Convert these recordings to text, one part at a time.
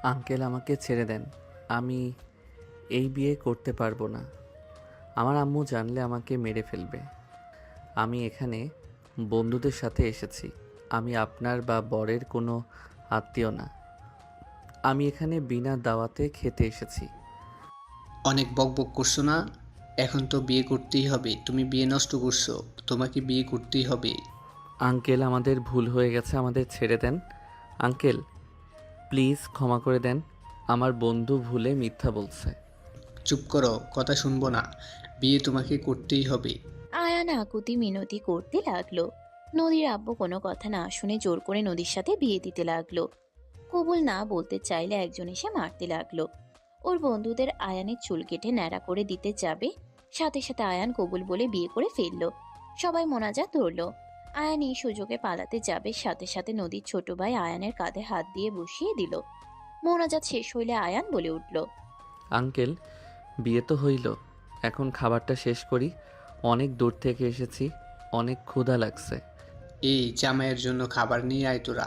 Uncle আমাকে ছেড়ে দেন। আমি এই বিয়ে করতে পারবো না। আমার আম্মু জানলে আমাকে মেরে ফেলবে। আমি এখানে বন্ধুদের সাথে এসেছি। আমি আপনার বা বরের কোনো আত্মীয় না। আমি এখানে বিনা দাওয়াতে খেতে এসেছি। অনেক বকবক করছো না? এখন তো বিয়ে করতেই হবে। তুমি বিয়ে নষ্ট করছো। তোমাকে বিয়ে করতেই হবে। আঙ্কেল আমাদের ভুল হয়ে গেছে, আমাদের ছেড়ে দেন। আঙ্কেল প্লিজ ক্ষমা করে দেন। আমার বন্ধু ভুলে মিথ্যা বলছে। চুপ করো, কথা শুনবো না। বিয়ে তোমাকে করতেই হবে। আয়ান আকুতি মিনতি করতে লাগলো। নদীর আব্বু কোনো কথা না শুনে জোর করে নদীর সাথে বিয়ে দিতে লাগলো। কবুল না বলতে চাইলে একজন এসে মারতে লাগলো। ওর বন্ধুদের আয়ানের চুল কেটে ন্যাড়া করে দিতে যাবে, সাথে সাথে আয়ান কবুল বলে বিয়ে করে ফেললো। সবাই মোনাজাত ধরলো। আয়ান এই সুযোগে পালাতে যাবে, সাথে সাথে নদীর ছোট ভাই আয়ানের কাঁধে হাত দিয়ে বসিয়ে দিল। মোনাজাত শেষ হইলে আয়ান বলে উঠল, আঙ্কেল বিয়ে তো হইল, এখন খাবারটা শেষ করি। অনেক দূর থেকে এসেছি, অনেক ক্ষুধা লাগছে। এই জামাইয়ের জন্য খাবার নিয়ে আয় তোরা।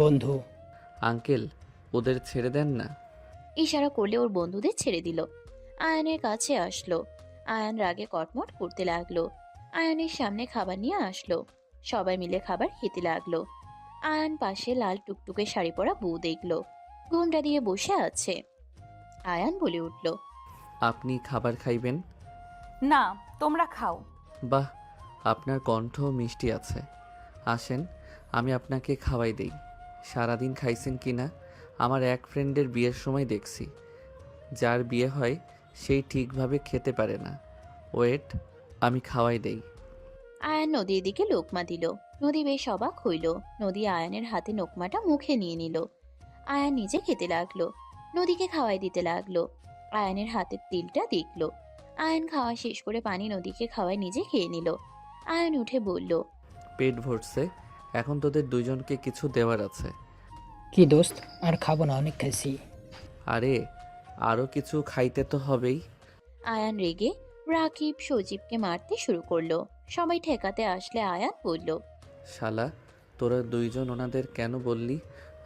বন্ধু। আঙ্কেল ওদের ছেড়ে দেন না। ইশারা করলে ওর বন্ধুদের ছেড়ে দিল। আয়ানের কাছে আসলো। আয়ান রাগে কটমট করতে লাগলো। আয়ানের সামনে খাবার নিয়ে আসলো। সবাই মিলে খাবার খেতে লাগলো। আয়ান পাশে লাল টুকটুকে শাড়ি পরা বউ দেখলো, ঘোমটা দিয়ে বসে আছে। আয়ান বলে উঠল, আপনি খাবার খাইবেন? না, তোমরা খাও। বাহ, আপনার কণ্ঠ মিষ্টি আছে। আসেন আমি আপনাকে খাওয়াই দেই। সারাদিন খাইছেন কি না আমার এক ফ্রেন্ডের বিয়ের সময় দেখছি। যার বিয়ে হয় সেই ঠিকভাবে খেতে পারে না। ওয়েট, আমি খাওয়াই দেই। আয়ান নদীর দিকে লোকমা দিল। নদী বেশ অবাক হইল। নদী আয়ানের হাতে নোকমাটা মুখে নিয়ে নিল। আয়ান নিজে খেতে লাগলো। নদীকে খাওয়াই দিতে লাগলো। আয়ানের হাতের তিলটা দেখলো। আয়ান খাওয়া শেষ করে পানি নদীকে খাওয়াই নিজে খেয়ে নিল। আয়ান উঠে বলল, পেট ভরছে, এখন তোদের দুইজনকে কিছু দেওয়ার আছে। কি দোস্ত, আর খাবো না, অনেক খাইছি। আরে আরও কিছু খাইতে তো হবেই। আয়ান রেগে রাকিব সজীবকে মারতে শুরু করলো। সবাই ঠেকাতে আসলে আয়ান বলল, শালা তোরা দুইজন ওনাদের কেন বললি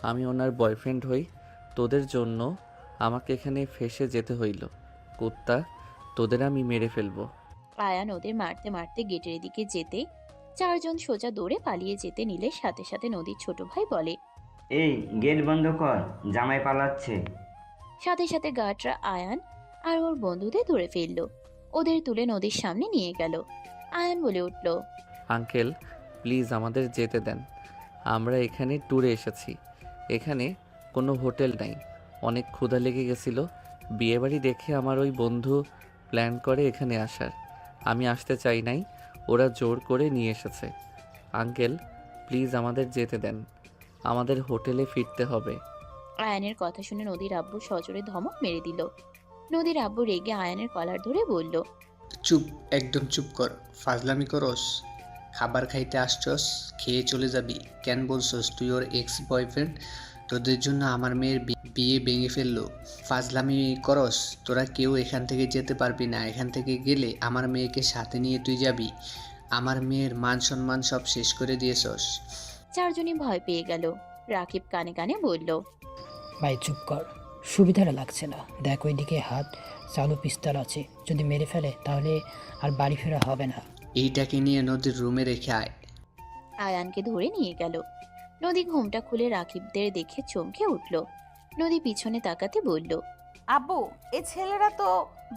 আমি ওনার বয়ফ্রেন্ড হই? তোদের জন্য আমাকে এখানে ফেঁসে যেতে হইল। কুত্তা, তোদের আমি মেরে ফেলবো। আয়ান ওদের মারতে মারতে গেটের দিকে যেতে চারজন সোজা দৌড়ে পালিয়ে যেতে নিলে সাথে সাথে নদীর ছোট ভাই বলে, এই গেট বন্ধ কর, জামাই পালাচ্ছে। সাথে সাথে গার্ডরা আয়ান আর ওর বন্ধুদের ধরে ফেললো। ওদের তুলে নদীর সামনে নিয়ে গেল। আয়ান বলে উঠল, আঙ্কেল প্লিজ আমাদের যেতে দেন। আমরা এখানে ট্যুরে এসেছি। এখানে কোনো হোটেল নাই। অনেক ক্ষুধা লেগে গেছিল। বিয়েবাড়ি দেখে আমার ওই বন্ধু প্ল্যান করে এখানে আসার। আমি আসতে চাই নাই, ওরা জোর করে নিয়ে এসেছে। আঙ্কেল প্লিজ আমাদের যেতে দেন, আমাদের হোটেলে ফিরতে হবে। আয়ানের কথা শুনে নদীর আব্বু সজোরে ধমক মেরে দিল। নদীর আব্বু রেগে আয়ানের কলার ধরে বলল, চুপ, একদম চুপ কর। ফাজলামি করস? খাবার খাইতে আসছস, খেয়ে চলে যাবি। কেন বলছস তুই ওর এক্স বয়ফ্রেন্ড? তোদের জন্য আমার মেয়ের বিয়ে ভেঙে ফেললো। ফাজলামি করস? তোরা কেউ এখান থেকে যেতে পারবি না। এখান থেকে গেলে আমার মেয়েকে সাথে নিয়ে তুই যাবি। আমার মেয়ের মান সম্মান সব শেষ করে দিয়েছস। চারজনই ভয় পেয়ে গেল। রাকিব কানে কানে বলল, ভাই চুপ কর, সুবিধাটা লাগছে না। দেখ ওইদিকে হাত চালু পিস্তল আছে, যদি মেরে ফেলে তাহলে আর বাড়ি ফেরা হবে না। এইটাকে নিয়ে নদীর রুমে রেখে আয়। আয়ানকে ধরে নিয়ে গেল। নদী ঘোমটা খুলে রাকিবদের দেখে চমকে উঠল। নদী পিছনে তাকাতে বলল, আব্বু, এই ছেলেরা তো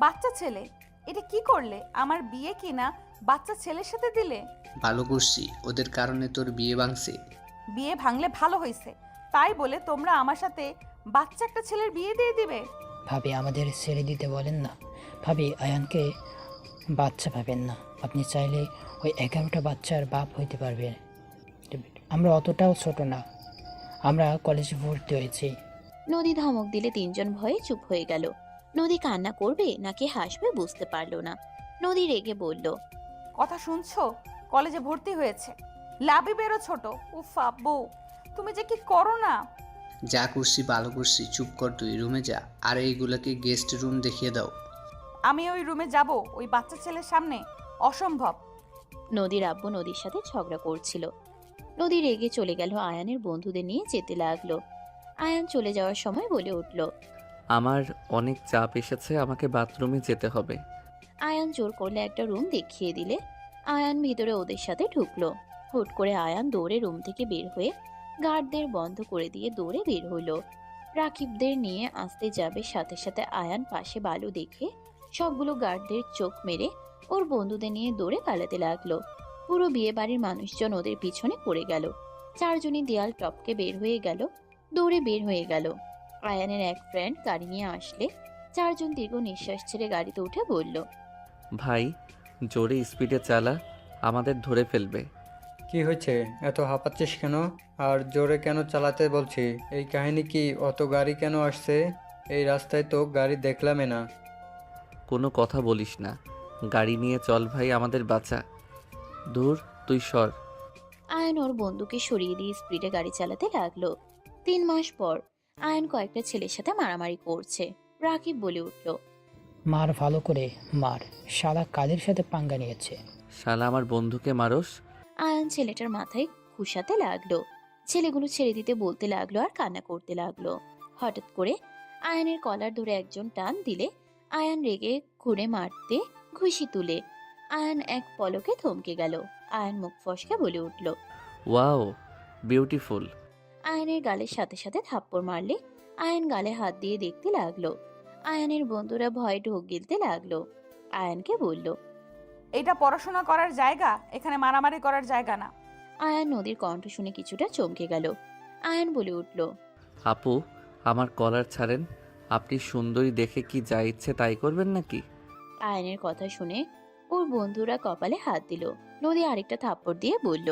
বাচ্চা ছেলে। এটা কি করলে? আমার বিয়ে কি না বাচ্চা ছেলের সাথে দিলে? ভালো করছি, ওদের কারণে তোর বিয়ে ভাঙছে। বিয়ে ভাঙলে ভালো হয়েছে, তাই বলে তোমরা আমার সাথে বাচ্চা একটা ছেলের বিয়ে দিয়ে দিবে? ভাবি আমাদের ছেড়ে দিতে বলেন না। ভাবি আয়ানকে বাচ্চা ভাবেন না। আপনি চাইলে ওই 11টা বাচ্চার বাপ হইতে পারবেন। আমরা অতটাও ছোট না, আমরা কলেজে ভর্তি হয়েছি। নদী ধমক দিলে তিনজন ভয়ে চুপ হয়ে গেল। নদী কান্না করবে নাকি হাসবে বুঝতে পারলো না। নদী রেগে বলল, কথা শুনছো? কলেজে ভর্তি হয়েছে, লাভই বেরো ছোট। উফ আব্বু, তুমি যে কি করো না। যা করছি ভালো করছি, চুপ কর তুই, রুমে যা। আর এইগুলোকে গেস্ট রুম দেখিয়ে দাও। আমি ওই রুমে যাব ওই বাচ্চা ছেলের সামনে? অসম্ভব। নদীর আব্বু নদীর সাথে ঝগড়া করছিল। নদী রেগে চলে গেল, আয়ানের বন্ধুদের নিয়ে যেতে লাগলো। আয়ান চলে যাওয়ার সময় বলে উঠল। আমার অনেক চাপ এসেছে, আমাকে বাথরুমে যেতে হবে। আয়ান জোর করলে একটা রুম দেখিয়ে দিলে আয়ান ভিতরে ওদের সাথে ঢুকলো। হুট করে আয়ান দৌড়ে রুম থেকে বের হয়ে গার্ডদের বন্ধ করে দিয়ে দৌড়ে বের হলো। রাকিবদের নিয়ে আসতে যাবে, সাথে সাথে আয়ান পাশে বালু দেখে সবগুলো গার্ডদের চোখ মেরে ওর বন্ধুদের নিয়ে দৌড়ে পালাতে লাগলো। পুরো বিয়ে বাড়ির মানুষজন ওদের পিছনে পড়ে গেল। চারজনই দেয়াল টপকে বের হয়ে গেল, দৌড়ে বের হয়ে গেল। আয়ানের এক ফ্রেন্ড গাড়ি নিয়ে আসলে চারজন দীর্ঘ নিঃশ্বাস ছেড়ে গাড়িতে উঠে বলল, ভাই জোরে স্পিডে চালা, আমাদের ধরে ফেলবে। কি হয়েছে, এত হাঁপাচ্ছিস কেন? আর জোরে কেন চালাতে বলছি? এই কাহিনী কি? অত গাড়ি কেন আসছে? এই রাস্তায় তো গাড়ি দেখলামই না। কোনো কথা বলিস না, গাড়ি নিয়ে চল ভাই, আমাদের বাঁচা। দূর, তুই সর। আয়ন ওর বন্ধুকে সরিয়ে দিয়ে স্পিডে গাড়ি চালাতে লাগলো। 3 মাস পর আয়ন কয়েকটা ছেলের সাথে মারামারি করছে। রাকিব বলে উঠল, মার ভালো করে মার, শালা কাদের সাথে পাঙ্গা নিয়েছে। শালা আমার বন্ধুকে মারস? আয়ন ছেলেটার মাথায় ঘুষাতে লাগলো। ছেলেগুলো ছেড়ে দিতে বলতে লাগলো আর কান্না করতে লাগলো। হঠাৎ করে আয়নের কলার ধরে একজন টান দিলে আয়ন রেগে ঘুরে মারতে ঘুষি তুলে আয়ন এক পলকে থমকে গেল। আয়ন মুখ ফসকে বলে উঠল, ওয়াও, বিউটিফুল। আয়নের গালের সাথে সাথে থাপ্পড় মারলে আয়ন গালে হাত দিয়ে দেখতে লাগলো। আয়নের বন্ধুরা ভয়ে ঢোক গিলতে লাগলো। আয়নকে বলল, এটা পড়াশোনা করার জায়গা, এখানে মারামারি করার জায়গা না। আয়ন নদীর কণ্ঠ শুনে কিছুটা চমকে গেল। আয়ন বলে উঠল, আপু, আমার কলার ছাড়েন। আপনি সুন্দরী দেখে কি যা ইচ্ছে তাই করবেন নাকি? আয়নের কথা শুনে ওর বন্ধুরা কপালে হাত দিল। নদী আরেকটা থাপ্পড় দিয়ে বলল,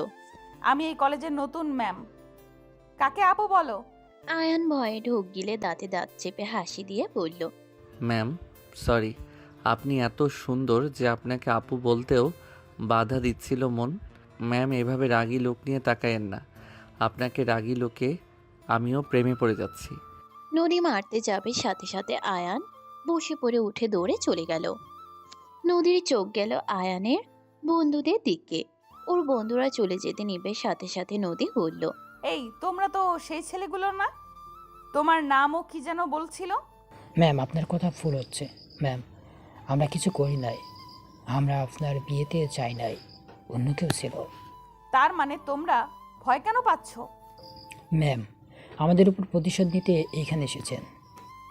আমি এই কলেজের নতুন ম্যাম, কাকে আপু বলো? আয়ান ভয়ে ঢোক গিলে দাঁতে দাঁত চেপে হাসি দিয়ে বলল, ম্যাম সরি, আপনি এত সুন্দর যে আপনাকে আপু বলতেও বাধা দিচ্ছিল মন। ম্যাম এভাবে রাগী লোক নিয়ে তাকায়েন না, আপনাকে রাগী লোকে আমিও প্রেমে পড়ে যাচ্ছি। নদী মারতে যাবে, সাথে সাথে আয়ান বসে পড়ে উঠে দৌড়ে চলে গেল। নদীর চোখ গেল আয়ানের বন্ধুদের দিকে। ওর বন্ধুরা চলে যেতে নিবে, সাথে সাথে নদী বলল, এই তোমরা তো সেই ছেলেগুলো না? তোমার নামও কি যেন বলছিল? ম্যাম আপনার কথা ভুল হচ্ছে। ম্যাম আমরা কিছু করি নাই, আমরা আপনার বিয়েতে চাই নাই, অন্য কেউ ছিল। তার মানে তোমরা ভয় কেন পাচ্ছ? ম্যাম আমাদের উপর প্রতিশোধ নিতে এইখানে এসেছেন।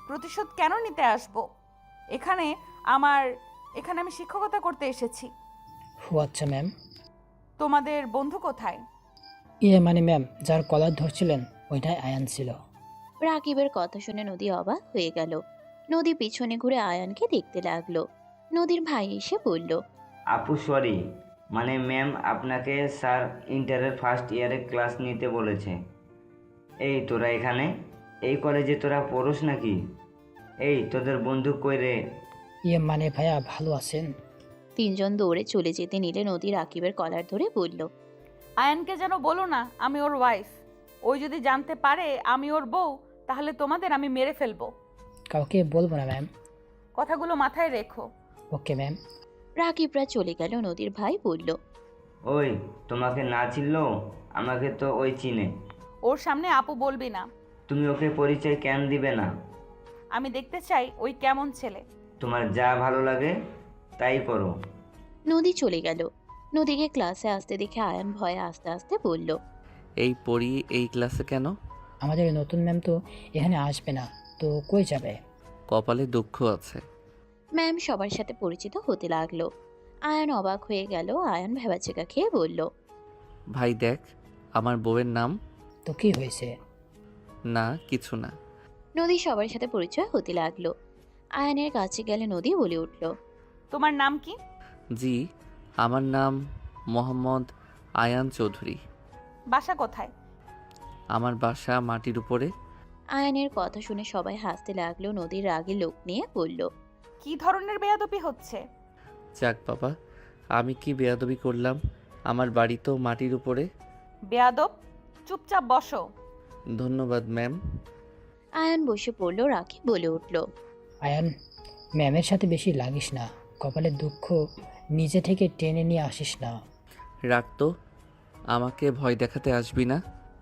প্রতিশোধ কেন নিতে আসবো? এখানে আমি শিক্ষকতা করতে এসেছি। ও আচ্ছা ম্যাম। তোমাদের বন্ধু কোথায়? মানে ম্যাম যার কলার ধরছিলেন ওইটাই আয়ান ছিল। রাকিবের কথা শুনে নদী অবাক হয়ে গেল। নদী পিছনে ঘুরে আয়ানকে দেখতে লাগলো। নদীর ভাই এসে বলল, আপু সরি, মানে ম্যাম আপনাকে স্যার ইন্টারের ফার্স্ট ইয়ারে ক্লাস নিতে বলেছে। এই তোরা এখানে, এই কলেজে তোরা পড়োস নাকি? এই তোদের বন্ধু কই রে? মানে ভাইয়া ভালো আছেন? 3 জন দৌড়ে চলে যেতে নিলে নদী রাকিবের কলার ধরে বলল, আয়ানকে যেন বলো না আমি ওর ওয়াইফ। ওই যদি জানতে পারে আমি ওর বউ, তাহলে তোমাদের আমি মেরে ফেলবো। কাউকে বলবো না ম্যাম। কথাগুলো মাথায় রেখো। Okay ma'am. রাকিবরা চলে গেল। নদীর ভাই বলল, ওই তোমাকে না চিনলো, আমাকে তো ওই চিনে। ওর সামনে আপু বলবি না। তুমি ওকে পরিচয় কেন দিবে না? আমি দেখতে চাই ওই কেমন ছেলে। তোমার যা ভালো লাগে তাই করো। নদী চলে গেল। নদীকে ক্লাসে আসতে দেখে আয়ান ভয়ে আস্তে আস্তে বলল, এই পড়ি এই ক্লাসে কেন? আমাদের নতুন ম্যাম তো এখানে আসবে না, তো কই যাবে? কপালে দুঃখ আছে। ম্যাম সবার সাথে পরিচিত হতে লাগলো। আয়ান অবাক হয়ে গেল। আয়ান ভেবাচেকা খেয়ে বলল, ভাই দেখ, আমার বউয়ের নাম। তো কি হয়েছে? না কিছু না। নদী সবার সাথে পরিচয় হতে লাগলো। আয়ানের কাছে গেলে নদী বলে উঠল, তোমার নাম কি? জি, আমার নাম মোহাম্মদ আয়ান চৌধুরী। বাসা কোথায়? আমার বাসা মাটির উপরে। আয়ানের কথা শুনে সবাই হাসতে লাগলো। নদীর রাগে লোক নিয়ে বলল, কি ধরনের বেয়াদবি হচ্ছে? যাক বাবা, আমি কি বেয়াদবি করলাম? আমার বাড়ি তো মাটির উপরে। বেয়াদব, চুপচাপ বসো। ধন্যবাদ ম্যাম। আয়ান বসে পড়ল। রাকিব বলে উঠল, আয়ান ম্যামের সাথে বেশি লাগিস না, কপালের দুঃখ নিজে থেকে টেনে নিয়ে আসিস না। রাখতো, আমাকে ভয় দেখাতে আসবি না।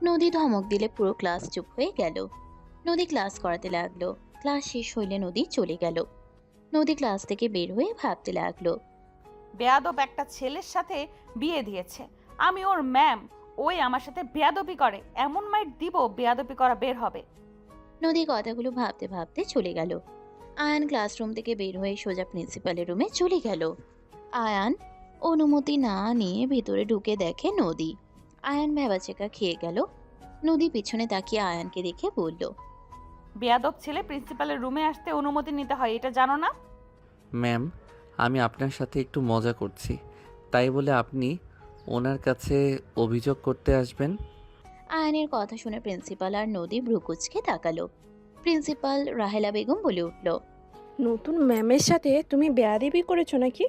নদী ধমক দিলে পুরো ক্লাস চুপ হয়ে গেল। নদী ক্লাস করাতে লাগলো। ক্লাস শেষ হইলে নদী চলে গেল। নদী ক্লাস থেকে বের হয়ে ভাবতে লাগলো। বেয়াদব একটা ছেলের সাথে বিয়ে দিয়েছে, আমি ওর ম্যাম, ওই আমার সাথে বেয়াদবি করে, এমন মাইট দিব বেয়াদবি করা বের হবে। নদী কথাগুলো ভাবতে ভাবতে চলে গেল। আয়ান ক্লাসরুম থেকে বের হয়ে সোজা প্রিন্সিপালের রুমে চলে গেল। আয়ান অনুমতি না নিয়ে ভিতরে ঢুকে দেখে নদী। আয়ান ভ্যাবাচেকা খেয়ে গেল। নদী পিছনে তাকিয়ে আয়ানকে দেখে বলল, বেয়াদব ছেলে প্রিন্সিপালের রুমে আসতে অনুমতি নিতে হয়, এটা জানো না? ম্যাম, আমি আপনার সাথে একটু মজা করছি, তাই বলে আপনি ওনার কাছে অভিযোগ করতে আসবেন? আয়ানের কথা শুনে প্রিন্সিপাল আর নদী ভ্রুকুচকে তাকালো। প্রিন্সিপাল রাহেলা বেগম বলে উঠল, নতুন ম্যামের সাথে তুমি বেয়াদবি করেছো নাকি?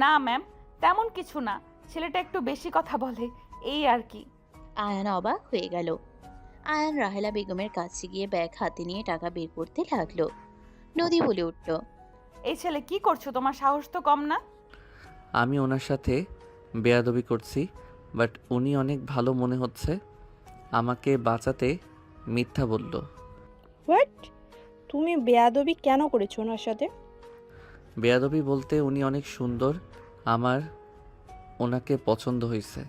না ম্যাম, তেমন কিছু না, ছেলেটা একটু বেশি কথা বলে, এই আর কি। আয়ান অবাক হয়ে গেল। আয়ান রাহেলা বেগমের কাছে গিয়ে ব্যাগ হাতে নিয়ে টাকা বের করতে লাগলো। নদী বলে উঠল, এই ছেলে কি করছো, তোমার সাহস তো কম না? আমি ওনার সাথে বেয়াদবি করছি, বাট উনি অনেক ভালো মনে হচ্ছে। আমাকে বাঁচাতে মিথ্যা বলল। হোয়াট? তুমি বেয়াদবি কেন করেছো ওনার সাথে? বেয়াদবি বলতে উনি অনেক সুন্দর, আমার ওনাকে পছন্দ হয়েছে,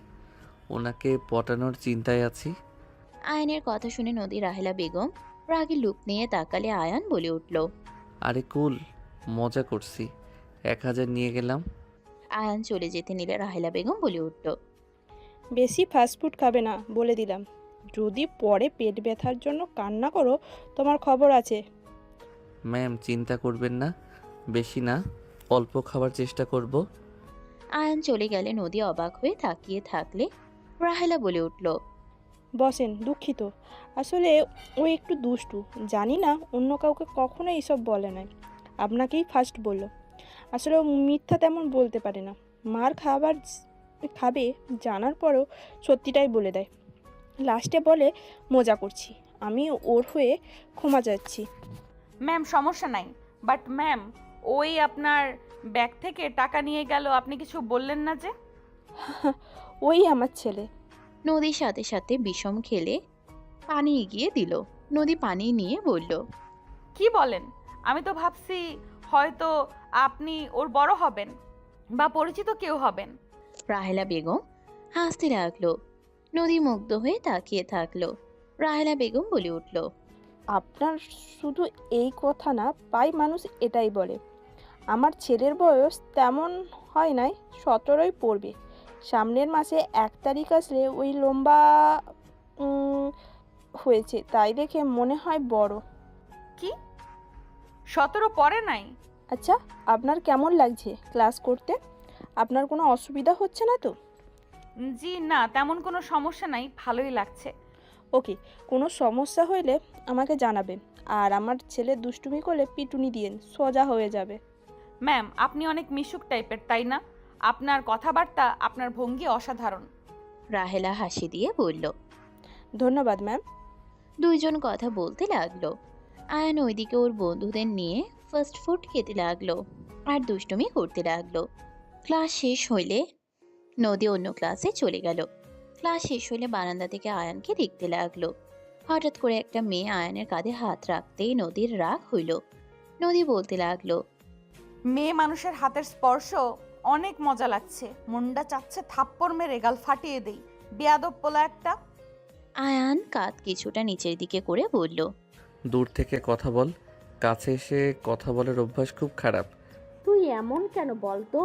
ওনাকে পটানোর চিন্তায় আছি। আয়ানের কথা শুনে নদী রাহেলা বেগম রাগে লুক নিয়ে তাকালে আয়ান বলে উঠল, আরে কুল, মজা করছি, 1000 নিয়ে গেলাম। আয়ান চলে যেতে নিলে রাহেলা বেগম বলে উঠল, বেশি ফাস্টফুড খাবে না বলে দিলাম। যদি পরে পেট ব্যথার জন্য কান্না করো, তোমার খবর আছে। ম্যাম, চিন্তা করবেন না, বেশি না, অল্প খাবার চেষ্টা করব। আয়ান চলে গেলে নদী অবাক হয়ে তাকিয়ে থাকলে রাহেলা বলে উঠল, বসেন, দুঃখিত। আসলে ও একটু দুষ্টু, জানি না অন্য কাউকে কখনো এইসব বলে নাই, আপনাকেই ফার্স্ট বললো। আসলে ও মিথ্যা তেমন বলতে পারে না, মার খাবে জানার পরেও সত্যিটাই বলে দেয়। লাস্টে বলে মজা করছি। আমি ওর হয়ে ক্ষমা চাচ্ছি। ম্যাম সমস্যা নাই, বাট ম্যাম, ওই আপনার ব্যাগ থেকে টাকা নিয়ে গেল, আপনি কিছু বললেন না যে? ওই আমার ছেলে। নদীর সাথে সাথে বিষম খেলে পানি এগিয়ে দিল। নদী পানি নিয়ে বলল, কি বলেন? আমি তো ভাবছি হয়তো আপনি ওর বড় হবেন বা পরিচিত কেউ হবেন। রাহেলা বেগম হাসতে লাগলো। নদী মুগ্ধ হয়ে তাকিয়ে থাকলো। রাহেলা বেগম বলে উঠল, আপনার শুধু এই কথা না, প্রায় মানুষ এটাই বলে। আমার ছেলের বয়স তেমন হয় নাই, 17ই পড়বে। সামনের মাসে 1 তারিখ আসলে ওই লম্বা হয়েছে, তাই দেখে মনে হয় বড়। কি 17 পরে নাই? আচ্ছা, আপনার কেমন লাগছে ক্লাস করতে? আপনার কোনো অসুবিধা হচ্ছে না তো? জি না, তেমন কোনো সমস্যা নাই, ভালোই লাগছে। ওকে, কোনো সমস্যা হইলে আমাকে জানাবেন। আর আমার ছেলে দুষ্টুমি করলে পিটুনি দিয়েন, সোজা হয়ে যাবে। ম্যাম, আপনি অনেক মিশুক টাইপের, তাই না? আপনার কথাবার্তা, আপনার ভঙ্গি অসাধারণ। রাহেলা হাসি দিয়ে বলল। ধন্যবাদ ম্যাম। দুইজন কথা বলতে লাগলো। আয়ান ওইদিকে ওর বন্ধুদের নিয়ে ফাস্ট ফুড খেতে লাগলো আর দুষ্টুমি করতে লাগলো। ক্লাস শেষ হইলে নদী অন্য ক্লাসে চলে গেল। ক্লাস শেষ হইলে বারান্দা থেকে আয়ানকে দেখতে লাগলো। হঠাৎ করে একটা মেয়ে আয়ানের কাঁধে হাত রাখতেই নদীর রাগ হইল। নদী বলতে লাগলো, মেয়ে মানুষের হাতের স্পর্শ অনেক মজা লাগছে, মুন্ডা চাচ্ছে থাপ্পড় মেরে গাল ফাটিয়ে দেই, বেয়াদব পোলা একটা। আয়ান কাঁধ কিছুটা নিচের দিকে করে বলল, দূর থেকে কথা বল, কাছে এসে কথা বলার অভ্যাস খুব খারাপ। তুই এমন কেন বলতো?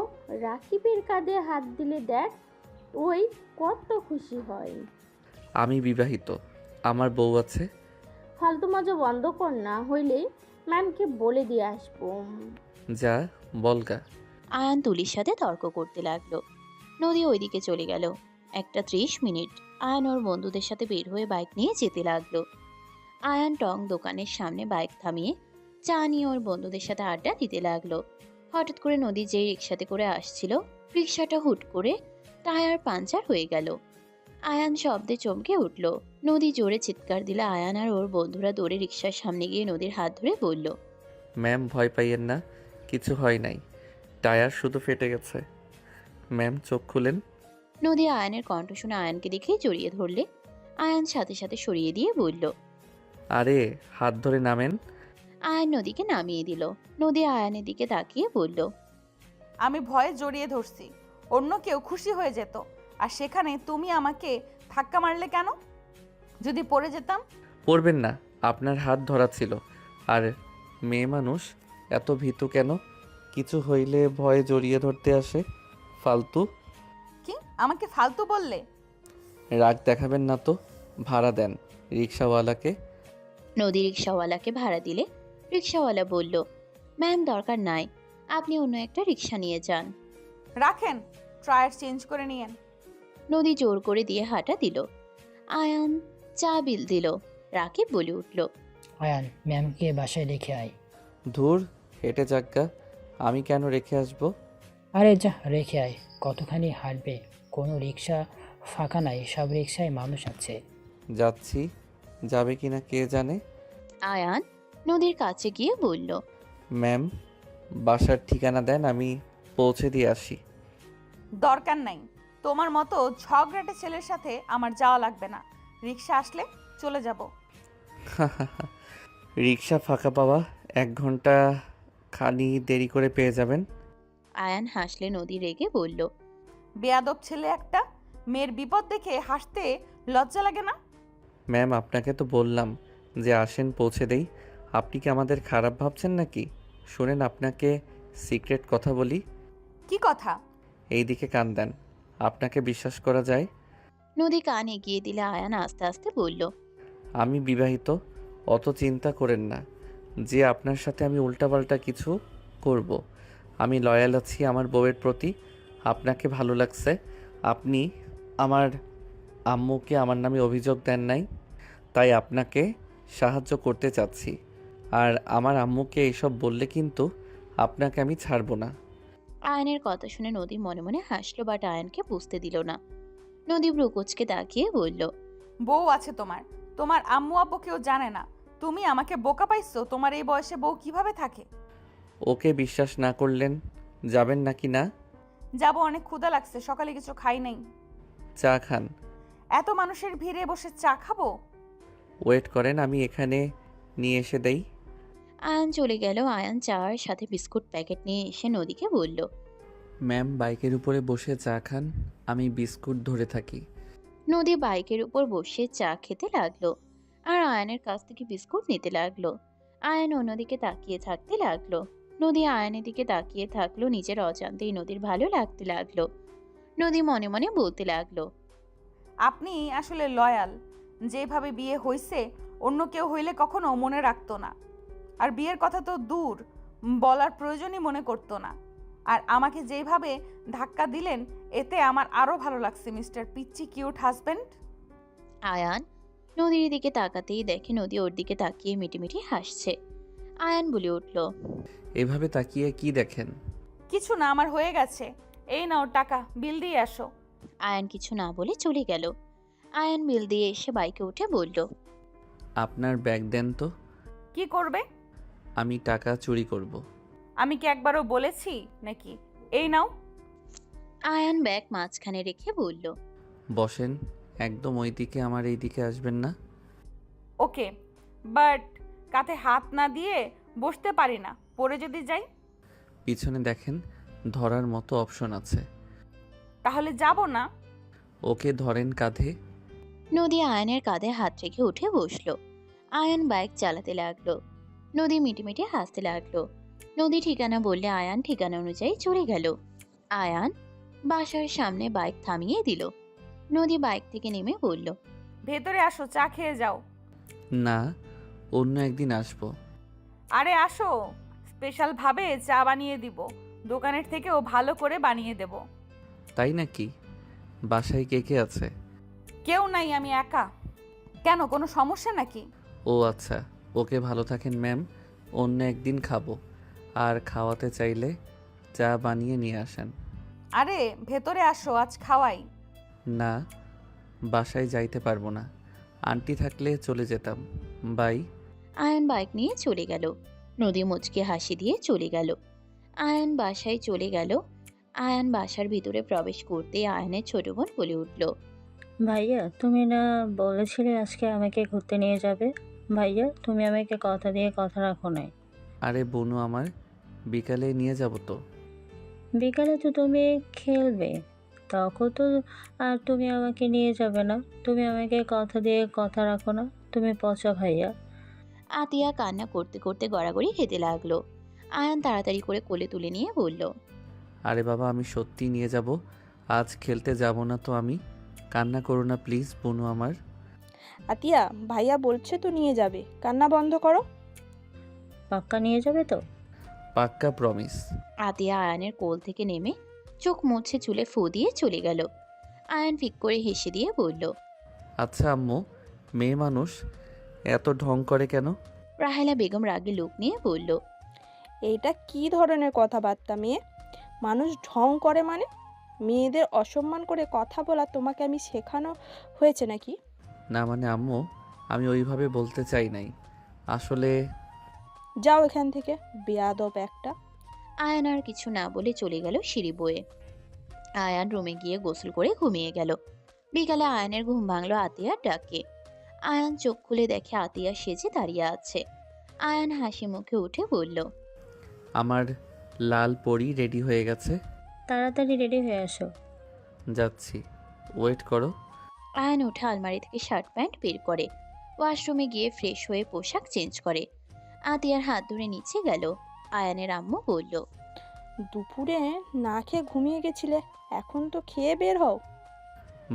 রাকিবের কাঁধে হাত দিলে দেখ, ওই কত খুশি হয়। আমি বিবাহিত, আমার বউ আছে। ফালতু মজা বন্ধ কর, না হইলে ম্যামকে বলে দিয়ে আসবো। যা বলগা। আয়ান তুলির সাথে তর্ক করতে লাগলো। নদী ওইদিকে চলে গেল। 1:30 মিনিট আয়ান ওর বন্ধুদের সাথে বের হয়ে বাইক নিয়ে যেতে লাগলো। আয়ান টং দোকানের সামনে বাইক থামিয়ে চা নিয়ে ওর বন্ধুদের সাথে আড্ডা দিতে লাগলো। হঠাৎ করে নদী যেই রিক্সাতে করে আসছিল, রিক্সাটা হুট করে টায়ার পাঞ্চার হয়ে গেল। আয়ান শব্দে চমকে উঠল। নদী জোরে চিৎকার দিলে আয়ান আর ওর বন্ধুরা দৌড়ে রিক্সার সামনে গিয়ে নদীর হাত ধরে বলল, ম্যাম, ভয় পাইয়েন না, কিছু হয় নাই, টায়ার শুধু ফেটে গেছে। ম্যাম, চোখ খুলেন। নদী আয়ানের কণ্ঠ শুনে আয়ানকে দেখেই জড়িয়ে ধরলে। আয়ান সাথে সাথে সরিয়ে দিয়ে বলল, আরে হাত ধরে নামেন। আয়ান নদীকে নামিয়ে দিল। নদী আয়ানের দিকে তাকিয়ে বলল, আমি ভয়ে জড়িয়ে ধরছি, অন্য কেউ খুশি হয়ে যেত, আর সেখানে তুমি আমাকে ধাক্কা মারলে কেন? যদি পড়ে যেতাম? পড়বেন না, আপনার হাত ধরা ছিল। আর মেয়ে মানুষ এত ভীতু কেন? কিছু হইলে ভয়ে জড়িয়ে ধরতে আসে। ফালতু। কি আমাকে ফালতু বললে? রাগ দেখাবেন না তো। ভাড়া দেন রিক্সাওয়ালাকে। নদী রিক্সাওয়ালাকে ভাড়া দিলে রিক্সাওয়ালা বলল, ম্যাম দরকার নাই, আপনি অন্য একটা রিক্সা নিয়ে যান। রাখেন, টায়ার চেঞ্জ করে নিয়েন। নদী জোর করে দিয়ে হাঁটা দিল। আয়ান চা বিল দিল। রাকিব বলে উঠল, আয়ান ম্যামকে বাসায় রেখে আয়। ধুর, হেঁটে যাজ্ঞা, আমি কেন রেখে আসবো? আরে যা রেখে আয়, কতখানি হাঁটবে? কোনো রিক্সা ফাঁকা নাই, সব রিক্সায় মানুষ আছে। যাচ্ছি, যাবে কিনা কে জানে। আয়ান নদীর কাছে গিয়ে বলল, ম্যাম, বাসার ঠিকানা দেন, আমি পৌঁছে দিয়ে আসি। দরকার নাই, তোমার মতো ঝগড়াটে ছেলের সাথে আমার যাওয়া লাগবে না। রিক্সা আসলে চলে যাব। রিক্সা ফাঁকা পাওয়া 1 ঘন্টা খানি দেরি করে পেয়ে যাবেন। আয়ান হাসলে নদী রেগে বলল, বেয়াদব ছেলে একটা, মেয়ের বিপদ দেখে হাসতে লজ্জা লাগে না? ম্যাম, আপনাকে তো বললাম যে আসেন পৌঁছে দেই। আপনি কি আমাদের খারাপ ভাবছেন নাকি? শুনেন, আপনাকে সিক্রেট কথা বলি। কি কথা? এই দিকে কান দেন, আপনাকে বিশ্বাস করা যায়? নদী কান এগিয়ে দিলে আয়ান আস্তে আস্তে বলল, আমি বিবাহিত, অত চিন্তা করেন না যে আপনার সাথে আমি উল্টাপাল্টা কিছু করব। আমি লয়াল আছি আমার বউয়ের প্রতি। আপনাকে ভালো লাগছে। আপনি আমার আম্মুকে আমার নামে অভিযোগ দেন নাই, তাই আপনাকে সাহায্য করতে চাচ্ছি। আর আমার আম্মুকে এইসব বললে কিন্তু আপনাকে আমি ছাড়বো না। আয়নের কথা শুনে নদী মনে মনে হাসলো, বাট আয়নকে বুঝতে দিল না। নদী ব্রুকুচকে তাকিয়ে বলল, বউ আছে তোমার, তোমার আম্মু আব্বু কেউ জানে না। তুমি আমাকে বোকা পাইছো? তোমার এই বয়সে বউ কিভাবে থাকে? ওকে বিশ্বাস না করলেন যাবেন নাকি না? যাবো, অনেক ক্ষুধা লাগছে, সকালে কিছু খাই নাই। চা খান। এত মানুষের ভিড়ে বসে চা খাবো? ওয়েট করেন, আমি এখানে নিয়ে এসে দেই। আয়ান চলে গেল। আয়ান চার সাথে বিস্কুট প্যাকেট নিয়ে এসে নদীকে বলল, ম্যাম, বাইকের উপরে বসে চা খান, আমি বিস্কুট ধরে থাকি। নদী বাইকের উপর বসে চা খেতে লাগলো আর আয়নের কাছ থেকে বিস্কুট নিতে লাগলো। আয়ন অন্যদিকে তাকিয়ে থাকতে লাগলো। নদী আয়নের দিকে তাকিয়ে থাকলো। নিজের অজান্তেই নদীর ভালো লাগতে লাগলো। নদী মনে মনে বলতে লাগলো, আপনি আসলে লয়াল। যেভাবে বিয়ে হইছে, অন্য কেউ হইলে কখনো মনে রাখতো না, আর বিয়ের কথা তো দূর, বলার প্রয়োজনই মনে করতো না। আর আমাকে যেভাবে ধাক্কা দিলেন, এতে আমার আরও ভালো লাগছে মিস্টার পিচ্চি কিউট হাজব্যান্ড। আয়ান নদীর দিকে তাকাতেই দেখে নদী ওর দিকে তাকিয়ে মিটিমিটি হাসছে। আয়ান বলে উঠল, এভাবে তাকিয়ে কি দেখেন? কিছু না, আমার হয়ে গেছে। এই নাও টাকা, বিল দিয়ে আসো। আয়ান কিছু না বলে চলে গেল। আয়ান বিল দিয়ে এসে বাইকে উঠে বলল, আপনার ব্যাগ দেন তো। কি করবে? আমি টাকা চুরি করব। আমি কি একবারও বলেছি নাকি? এই নাও। আয়ান ব্যাগ মাঝখানে রেখে বলল, বসেন, একদম ওই দিকে, আমার এই দিকে আসবেন না। ওকে, বাট কাঁধে হাত না দিয়ে বসতে পারি না, পড়ে যদি যাই? পিছনে দেখেন, ধরার মতো অপশন আছে। তাহলে যাব না? ওকে ধরেন কাঁধে। নদী আয়নের কাঁধে হাত রেখে উঠে বসলো। আয়ান বাইক চালাতে লাগলো। নদী মিটিমিটি হাসতে লাগলো। নদী ঠিকানা বললে আয়ান ঠিকানা অনুযায়ী চলে গেল। আয়ান বাসার সামনে বাইক থামিয়ে দিল। নদী বাইক থেকে নেমে বলল, ভেতরে আসো, চা খেয়ে যাও। না, অন্য একদিন আসবো। আরে আসো, স্পেশাল ভাবে চা বানিয়ে দিব, দোকানের থেকেও ভালো করে বানিয়ে দেব। তাই নাকি? বাসায় কে কে আছে? কেউ নাই, আমি একা। কেন, কোনো সমস্যা নাকি? ও আচ্ছা, ওকে ভালো থাকেন ম্যাম, অন্য একদিন খাবো। আর খাওয়াতে চাইলে চা বানিয়ে নিয়ে আসেন। আরে ভেতরে আসো, আজ খাওয়াই। না, বাসায় যাইতে পারবো না, আন্টি থাকলে চলে যেতাম। বাই। আয়ান বাইক নিয়ে চলে গেল। নদী মুচকে হাসি দিয়ে চলে গেল। আয়ান বাসায় চলে গেল। আয়ান বাসার ভিতরে প্রবেশ করতে আয়ানের ছোট বোন বলে উঠল, ভাইয়া, তুমি না বলেছিলে আজকে আমাকে ঘুরতে নিয়ে যাবে? ভাইয়া তুমি আমাকে কথা দিয়ে কথা রাখো নাই। আরে বনু আমার, বিকালে নিয়ে যাব তো। বিকালে তো তুমি খেলবে, তখন তো আর তুমি আমাকে নিয়ে যাবে না। তুমি আমাকে কথা দিয়ে কথা রাখো না, তুমি পচা ভাইয়া। আতিয়া কান্না করতে করতে গড়াগড়ি খেতে লাগলো। আয়ান তাড়াতাড়ি করে কোলে তুলে নিয়ে বলল, আরে বাবা, আমি সত্যি নিয়ে যাব। আজ খেলতে যাব না তো আমি। কান্না করো না প্লিজ বনু আমার। আতিয়া, ভাইয়া বলছে তো নিয়ে যাবে, কান্না বন্ধ করো। পাক্কা নিয়ে যাবে তো? পাক্কা প্রমিস। আতিয়া আয়ানের কোল থেকে নেমে চোখ মুছে চুলে ফু দিয়ে চলে গেল। আয়ান ফিক করে হেসে দিয়ে বলল, আচ্ছা আম্মু, মেয়ে মানুষ এত ঢং করে কেন? রাহেলা বেগম রাগে লোক নিয়ে বলল, এইটা কি ধরনের কথাবার্তা মেয়ে? মানুষ ঢং করে মানে? মেয়েদের অসম্মান করে কথা বলা তোমাকে আমি শেখানো হয়েছে নাকি? না মানে আম্মু, আমি ওইভাবে বলতে চাই নাই আসলে। যাও এখান থেকে, বেয়াদব একটা। আয়ান আর কিছু না বলে চলে গেল সিঁড়ি বয়ে। আয়ান রুমে গিয়ে গোসল করে ঘুমিয়ে গেল। বিকালে আয়ানের ঘুম ভাঙলো আতিয়ার ডাকে। আয়ান চোখ খুলে দেখে আতিয়া সেজে দাঁড়িয়ে আছে। আয়ান হাসি মুখে উঠে বলল, আমার লাল পরি রেডি হয়ে গেছে। তাড়াতাড়ি রেডি হয়ে আসো। যাচ্ছি, ওয়েট করো। আয়ান উঠে আলমারি থেকে শার্ট প্যান্ট বের করে ওয়াশরুমে গিয়ে ফ্রেশ হয়ে পোশাক চেঞ্জ করে আতিয়ার হাত ধরে নিচে গেল। আয়ানের আম্মু বলল, দুপুরে না খেয়ে ঘুমিয়ে গেছিলে, এখন তো খেয়ে বের হও।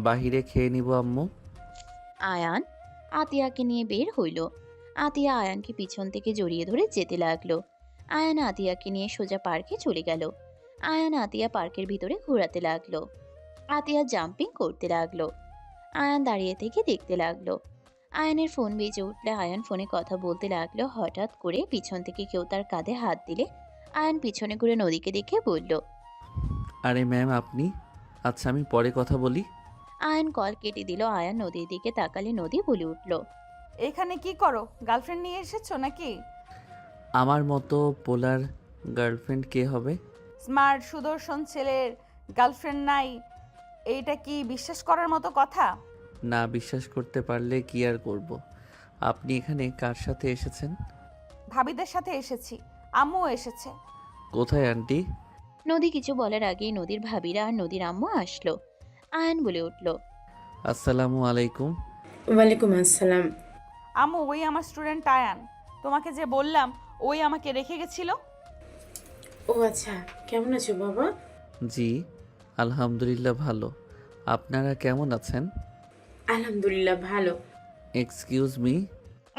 বাহিরে খেয়ে নিব আম্মু। আয়ান আতিয়াকে নিয়ে বের হইল। আতিয়া আয়ানকে পিছন থেকে জড়িয়ে ধরে যেতে লাগলো। আয়ান আতিয়াকে নিয়ে সোজা পার্কে চলে গেল। আয়ান আতিয়া পার্কের ভিতরে ঘোরাতে লাগলো। আতিয়া জাম্পিং করতে লাগলো। আয়ান দাঁড়িয়ে থেকে দেখতে লাগলো। আয়ানের ফোন বেজে উঠলে আয়ান ফোনে কথা বলতে লাগলো। হঠাৎ করে পিছন থেকে কেউ তার কাঁধে হাত দিলে আয়ান পিছনে ঘুরে নদীকে দেখে বলল, আরে ম্যাম আপনি? আচ্ছা আমি পরে কথা বলি। আয়ান কল কেটে দিল। আয়ান নদীর দিকে তাকালে নদী বলে উঠল, এখানে কি করো? গার্লফ্রেন্ড নিয়ে এসেছো নাকি? আমার মতো পোলার গার্লফ্রেন্ড কে হবে? স্মার্ট সুদর্শন ছেলের গার্লফ্রেন্ড নাই, এইটা কি বিশ্বাস করার মতো কথা? না বিশ্বাস করতে পারলে কি আর করব। আপনি এখানে কার সাথে এসেছেন? ভাবিদের সাথে এসেছি, আম্মুও এসেছে। কোথায় আন্টি? নদী কিছু বলার আগেই নদীর ভাবিরা আর নদীর আম্মু আসলো। আয়ান বলে উঠল, আসসালামু আলাইকুম। ওয়ালাইকুম আসসালাম। আম্মু, ওই আমার স্টুডেন্ট আয়ান, তোমাকে যে বললাম ওই আমাকে রেখে গেছিল। ও আচ্ছা, কেমন আছো বাবা? জি আলহামদুলিল্লাহ ভালো। আপনারা কেমন আছেন? আলহামদুলিল্লাহ ভালো। Excuse me.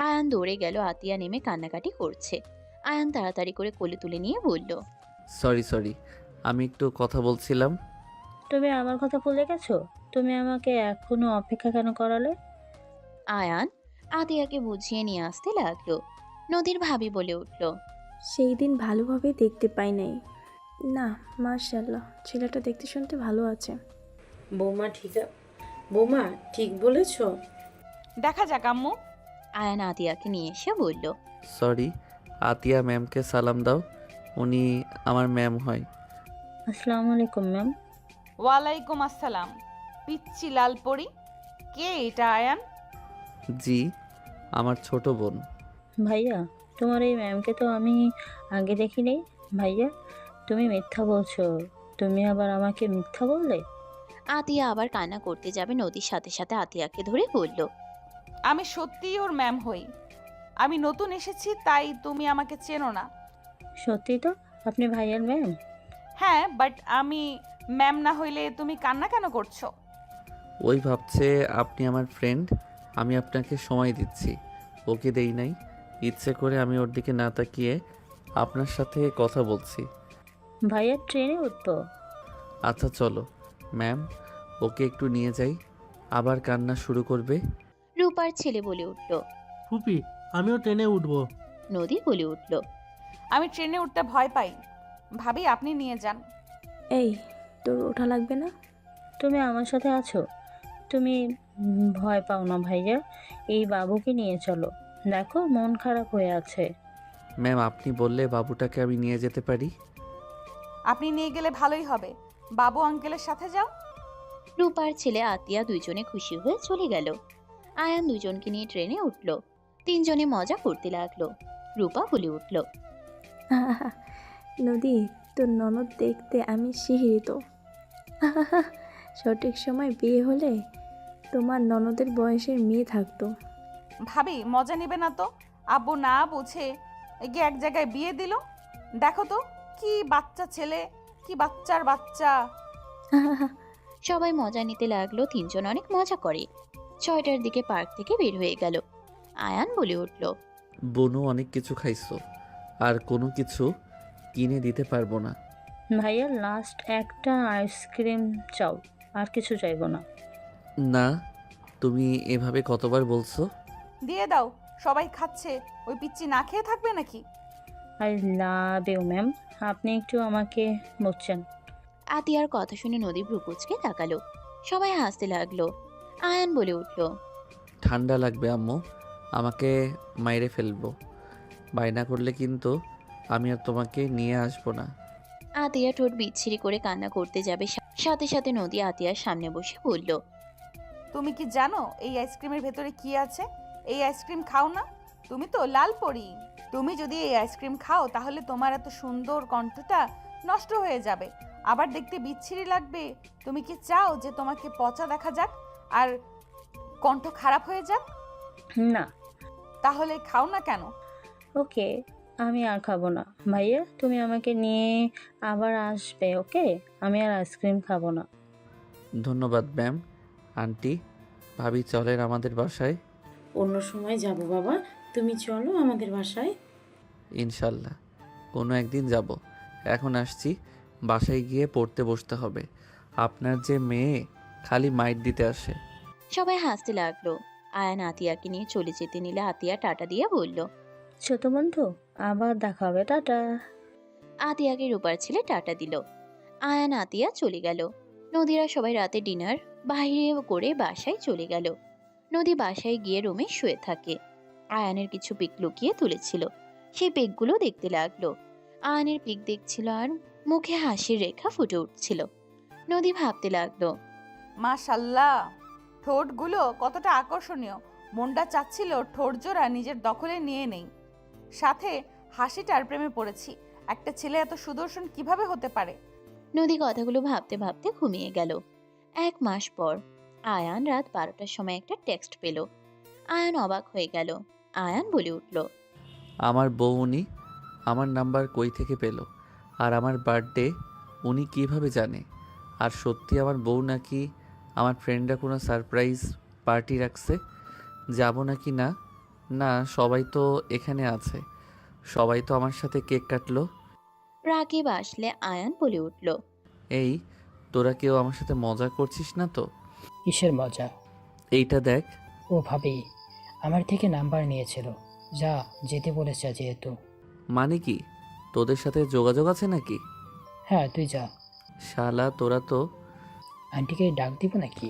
আয়ান দৌড়ে গেল। আতিয়া নেমে কান্নাকাটি করছে। আয়ান তাড়াতাড়ি করে কোলে তুলে নিয়ে বলল, সরি, আমি একটু কথা বলছিলাম। তুমি আমার কথা ভুলে গেছো? তুমি আমাকে এখনো অপেক্ষা কেন করালে? আয়ান আতিয়াকে বুঝিয়ে নিয়ে আসতে লাগলো। নদীর ভাবি বলে উঠল, সেই দিন ভালোভাবে দেখতে পাই নাই। না, মাশাআল্লাহ, ছেলেটা দেখতে শুনতে ভালো আছে। বৌমা ঠিক বলেছো। দেখা যাক আম্মু। আয়ান আতিয়াকে নিয়ে এসে বলল, সরি, আতিয়া ম্যামকে সালাম দাও, উনি আমার ম্যাম হয়। আসসালামু আলাইকুম ম্যাম। ওয়ালাইকুম আসসালাম। পিচ্চি লাল পরি, কে এটা আয়ান? জি, আমার ছোট বোন। ভাইয়া, তোমার এই ম্যামকে তো আমি আগে দেখি নেই। ভাইয়া, তুমি মিথ্যা বলছো। তুমি আবার আমাকে মিথ্যা বললে। আতিয়া আবার কান্না করতে যাবে। নদীর সাথে সাথে আতিয়াকে ধরে বলল, আমি সত্যিই ওর ম্যাম হই। আমি নতুন এসেছি তাই তুমি আমাকে চেনো না। সত্যি তো আপনি ভাইয়ার ম্যাম? হ্যাঁ, বাট আমি ম্যাম না হইলে তুমি কান্না কেন করছো? ওই ভাবছে আপনি আমার ফ্রেন্ড, আমি আপনাকে সময় দিচ্ছি। ওকে দেই নাই, ইচ্ছে করে আমি ওর দিকে না তাকিয়ে আপনার সাথে কথা বলছি। ভাইয়ার ট্রেনে উঠবো? আচ্ছা চলো ম্যাম, ওকে একটু নিয়ে যাই, আবার কান্না শুরু করবে। রূপার ছেলে বলে উঠল। ফুপি, আমিও ট্রেনে উঠবো। নদী বলে উঠল, আমি ট্রেনে উঠতে ভয় পাই। ভাবি আপনি নিয়ে যান। এই, তোর ওঠা লাগবে না? তুমি আমার সাথে আছো, তুমি ভয় পাও না ভাইয়া। এই বাবুকে নিয়ে চলো, দেখো মন খারাপ হয়ে আছে। ম্যাম আপনি বললে বাবুটাকে আমি নিয়ে যেতে পারি। আপনি নিয়ে গেলে ভালোই হবে। বাবু আঙ্কেলের সাথে যাও। রূপার ছেলে আতিয়া দুইজনে খুশি হয়ে চলে গেল। আয়ান দুজনকে নিয়ে ট্রেনে উঠল। তিনজনে মজা করতে লাগলো। রূপা বলে উঠল, আহা, নদী তোর ননদ দেখতে আমি শিহরিত। আহা, সঠিক সময় বিয়ে হলে তোমার ননদের বয়সের মেয়ে থাকতো। ভাবি মজা নেবে না তো? আব্বু না বুঝে গিয়ে এক জায়গায় বিয়ে দিল। দেখো তো কি বাচ্চা ছেলে, কি বাচ্চার বাচ্চা। আহা, সবাই মজা নিতে লাগলো। তিনজন অনেক মজা করে। 6টার দিকে পার্ক থেকে বের হয়ে গেল। আয়ান বলে উঠল, বনু অনেক কিছু খাইছো, আর কোনো কিছু কিনে দিতে পারবো না। ভাইয়া লাস্ট একটা আইসক্রিম চাও, আর কিছু চাইবো না। না, তুমি এভাবে কতবার বলছো? দিয়ে দাও, সবাই খাচ্ছে, ওই পিচ্চি না খেয়ে থাকবে নাকি? আই লাভ ইউ ম্যাম, আপনি একটু আমাকে বুঝছেন। আতিয়ার কথা শুনে নদী ভ্রুকুচকে তাকালো। সবাই হাসতে লাগলো। আয়ান বলে উঠল, ঠান্ডা লাগবে আম্মু, আমাকে মাইরে ফেলবো। বায়না করলে কিন্তু আমি আর তোমাকে নিয়ে আসবো না। আতিয়া ঠোঁট বিচ্ছিরি করে কান্না করতে যাবে, সাথে সাথে নদী আতিয়ার সামনে বসে বলল, তুমি কি জানো এই আইসক্রিমের ভেতরে কি আছে? এই আইসক্রিম খাও না, তুমি তো লাল পরি। তুমি যদি এই আইসক্রিম খাও তাহলে তোমার এত সুন্দর কণ্ঠটা নষ্ট হয়ে যাবে, আবার দেখতে বিচ্ছিরি লাগবে। তুমি কি চাও যে তোমাকে পচা দেখা যাক আর কণ্ঠ খারাপ হয়ে যাক? না। তাহলে খাও না কেন? ওকে, আমি আর খাবো না। ভাইয়া তুমি আমাকে নিয়ে আবার আসবে, ওকে? আমি আর আইসক্রিম খাবো না। ধন্যবাদ ম্যাম। আন্টি, ভাবি চলেন আমাদের বাসায়। অন্য সময় যাব বাবা, তুমি চলো আমাদের বাসায়। ইনশাল্লাহ কোনো একদিন যাব। এখন আসছি, বাসায় গিয়ে পড়তে বসতে হবে। আপনার যে মেয়ে খালি মাইট দিতে আসে। সবাই হাসতে লাগলো। আয়ান আতিয়াকে নিয়ে চলে যেতে নিলে আতিয়া টাটা দিয়ে বলল, ছোট বন্ধু, আবার দেখা হবে, টাটা। আতিয়াকে রূপার ছেলে টাটা দিল। আয়ান আতিয়া চলে গেল। নদীরা সবাই রাতে ডিনার বাইরে করে বাসায় চলে গেল। নদী বাসায় গিয়ে রুমে শুয়ে থাকে। আয়ানের কিছু পিক লুকিয়ে তুলেছিল, সেই পিকগুলো দেখতে লাগলো। আয়ানের পিক দেখছিল আর মুখে হাসির রেখা ফুটে উঠছিল। নদী ভাবতে লাগলো, মাশাল্লাহ, ঠোঁটগুলো কতটা আকর্ষণীয়। মনটা চাচ্ছিল ঠোঁট জোড়া নিজের দখলে নিয়ে নেই। সাথে হাসিটার প্রেমে পড়েছি। একটা ছেলে এত সুদর্শন কিভাবে হতে পারে? নদী কথাগুলো ভাবতে ভাবতে ঘুমিয়ে গেল। 1 মাস পর আয়ান রাত 12টার সময় একটা টেক্সট পেল। আয়ান অবাক হয়ে গেল। আয়ান বলে উঠল, আমার বউ উনি আমার নাম্বার কই থেকে পেল? আর আমার বার্থডে উনি কিভাবে জানে? আর সত্যি আমার বউ নাকি আমার ফ্রেন্ডরা কোনো সারপ্রাইজ পার্টি রাখছে? যাব নাকি না? না, সবাই তো এখানে আছে, সবাই তো আমার সাথে কেক কাটলো। রাকিব আসলে আয়ান বলে উঠল, এই তোরা কেউ আমার সাথে মজা করছিস না তো? কিসের মজা? এইটা দেখ। ও ভাবি আমার থেকে নাম্বার নিয়েছিল, যা যেতে বলেছে যেহেতু। মানে কি, তোদের সাথে যোগাযোগ আছে নাকি? হ্যাঁ তুই যা। শালা তোরা তো। আন্টিকে ডাক দিব নাকি?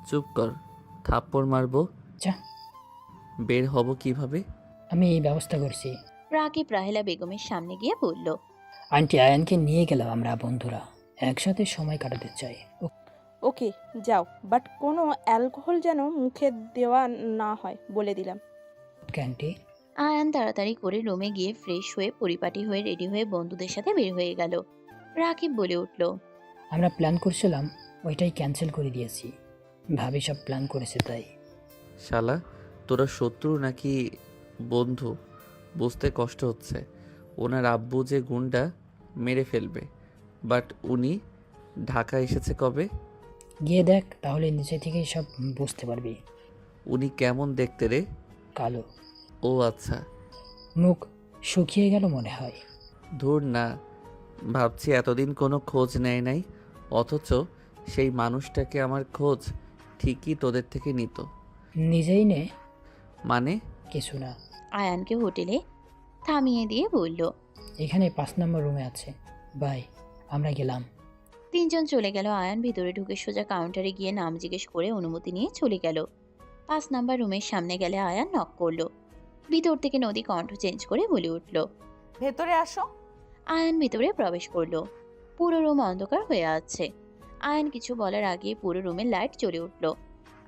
চুপ কর, থাপ্পড় মারবো। যা। বের হব কিভাবে? আমি এই ব্যবস্থা করছি। রাকিব রাহেলা বেগমের সামনে গিয়ে বলল, আন্টি আয়ানকে নিয়ে গেলাম, আমরা বন্ধুরা একসাথে সময় কাটাতে চাই। ওকে যাও, বাট কোনো অ্যালকোহল যেন মুখে দেওয়া না হয় বলে দিলাম। আন্টি আয়ান তাড়াতাড়ি করে রুমে গিয়ে ফ্রেশ হয়ে পরিপাটি হয়ে রেডি হয়ে বন্ধুদের সাথে বের হয়ে গেল। রাকিব বলে উঠল, আমরা প্ল্যান করছিলাম, ওইটাই ক্যান্সেল করে দিয়েছি। ভাবি সব প্ল্যান করেছে তাই। শালা তোরা শত্রু নাকি বন্ধু বুঝতে কষ্ট হচ্ছে। ওনার আব্বু যে গুন্ডা মেরে ফেলবে, বাট উনি ঢাকা এসেছে কবে? গিয়ে দেখ, তাহলে নিচে থেকেই সব বুঝতে পারবি। উনি কেমন দেখতে রে? কালো, ও আচ্ছা। মুখ শুকিয়ে গেল মনে হয়। ধুর না, ভাবছি এতদিন কোনো খোঁজ নেয় নাই, অথচ সেই মানুষটাকে আমার খোঁজ ঠিকই তোদের থেকে নিত। নিজেই নে। মানে? কিছু না। আয়ানকে হোটেলে থামিয়ে দিয়ে বলল, এখানে 5 নম্বর রুমে আছে। বাই, আমরা গেলাম। তিনজন চলে গেল। আয়ান ভিতরে ঢুকে সোজা কাউন্টারে গিয়ে নাম জিজ্ঞেস করে অনুমতি নিয়ে চলে গেল। 5 নাম্বার রুমের সামনে গেলে আয়ান নক করলো। ভিতর থেকে নদী কণ্ঠ চেঞ্জ করে বলে উঠল, ভেতরে আসো। আয়ান ভিতরে প্রবেশ করলো। পুরো রুম অন্ধকার হয়ে আছে। আয়ান কিছু বলার আগে পুরো রুমে লাইট জ্বলে উঠল।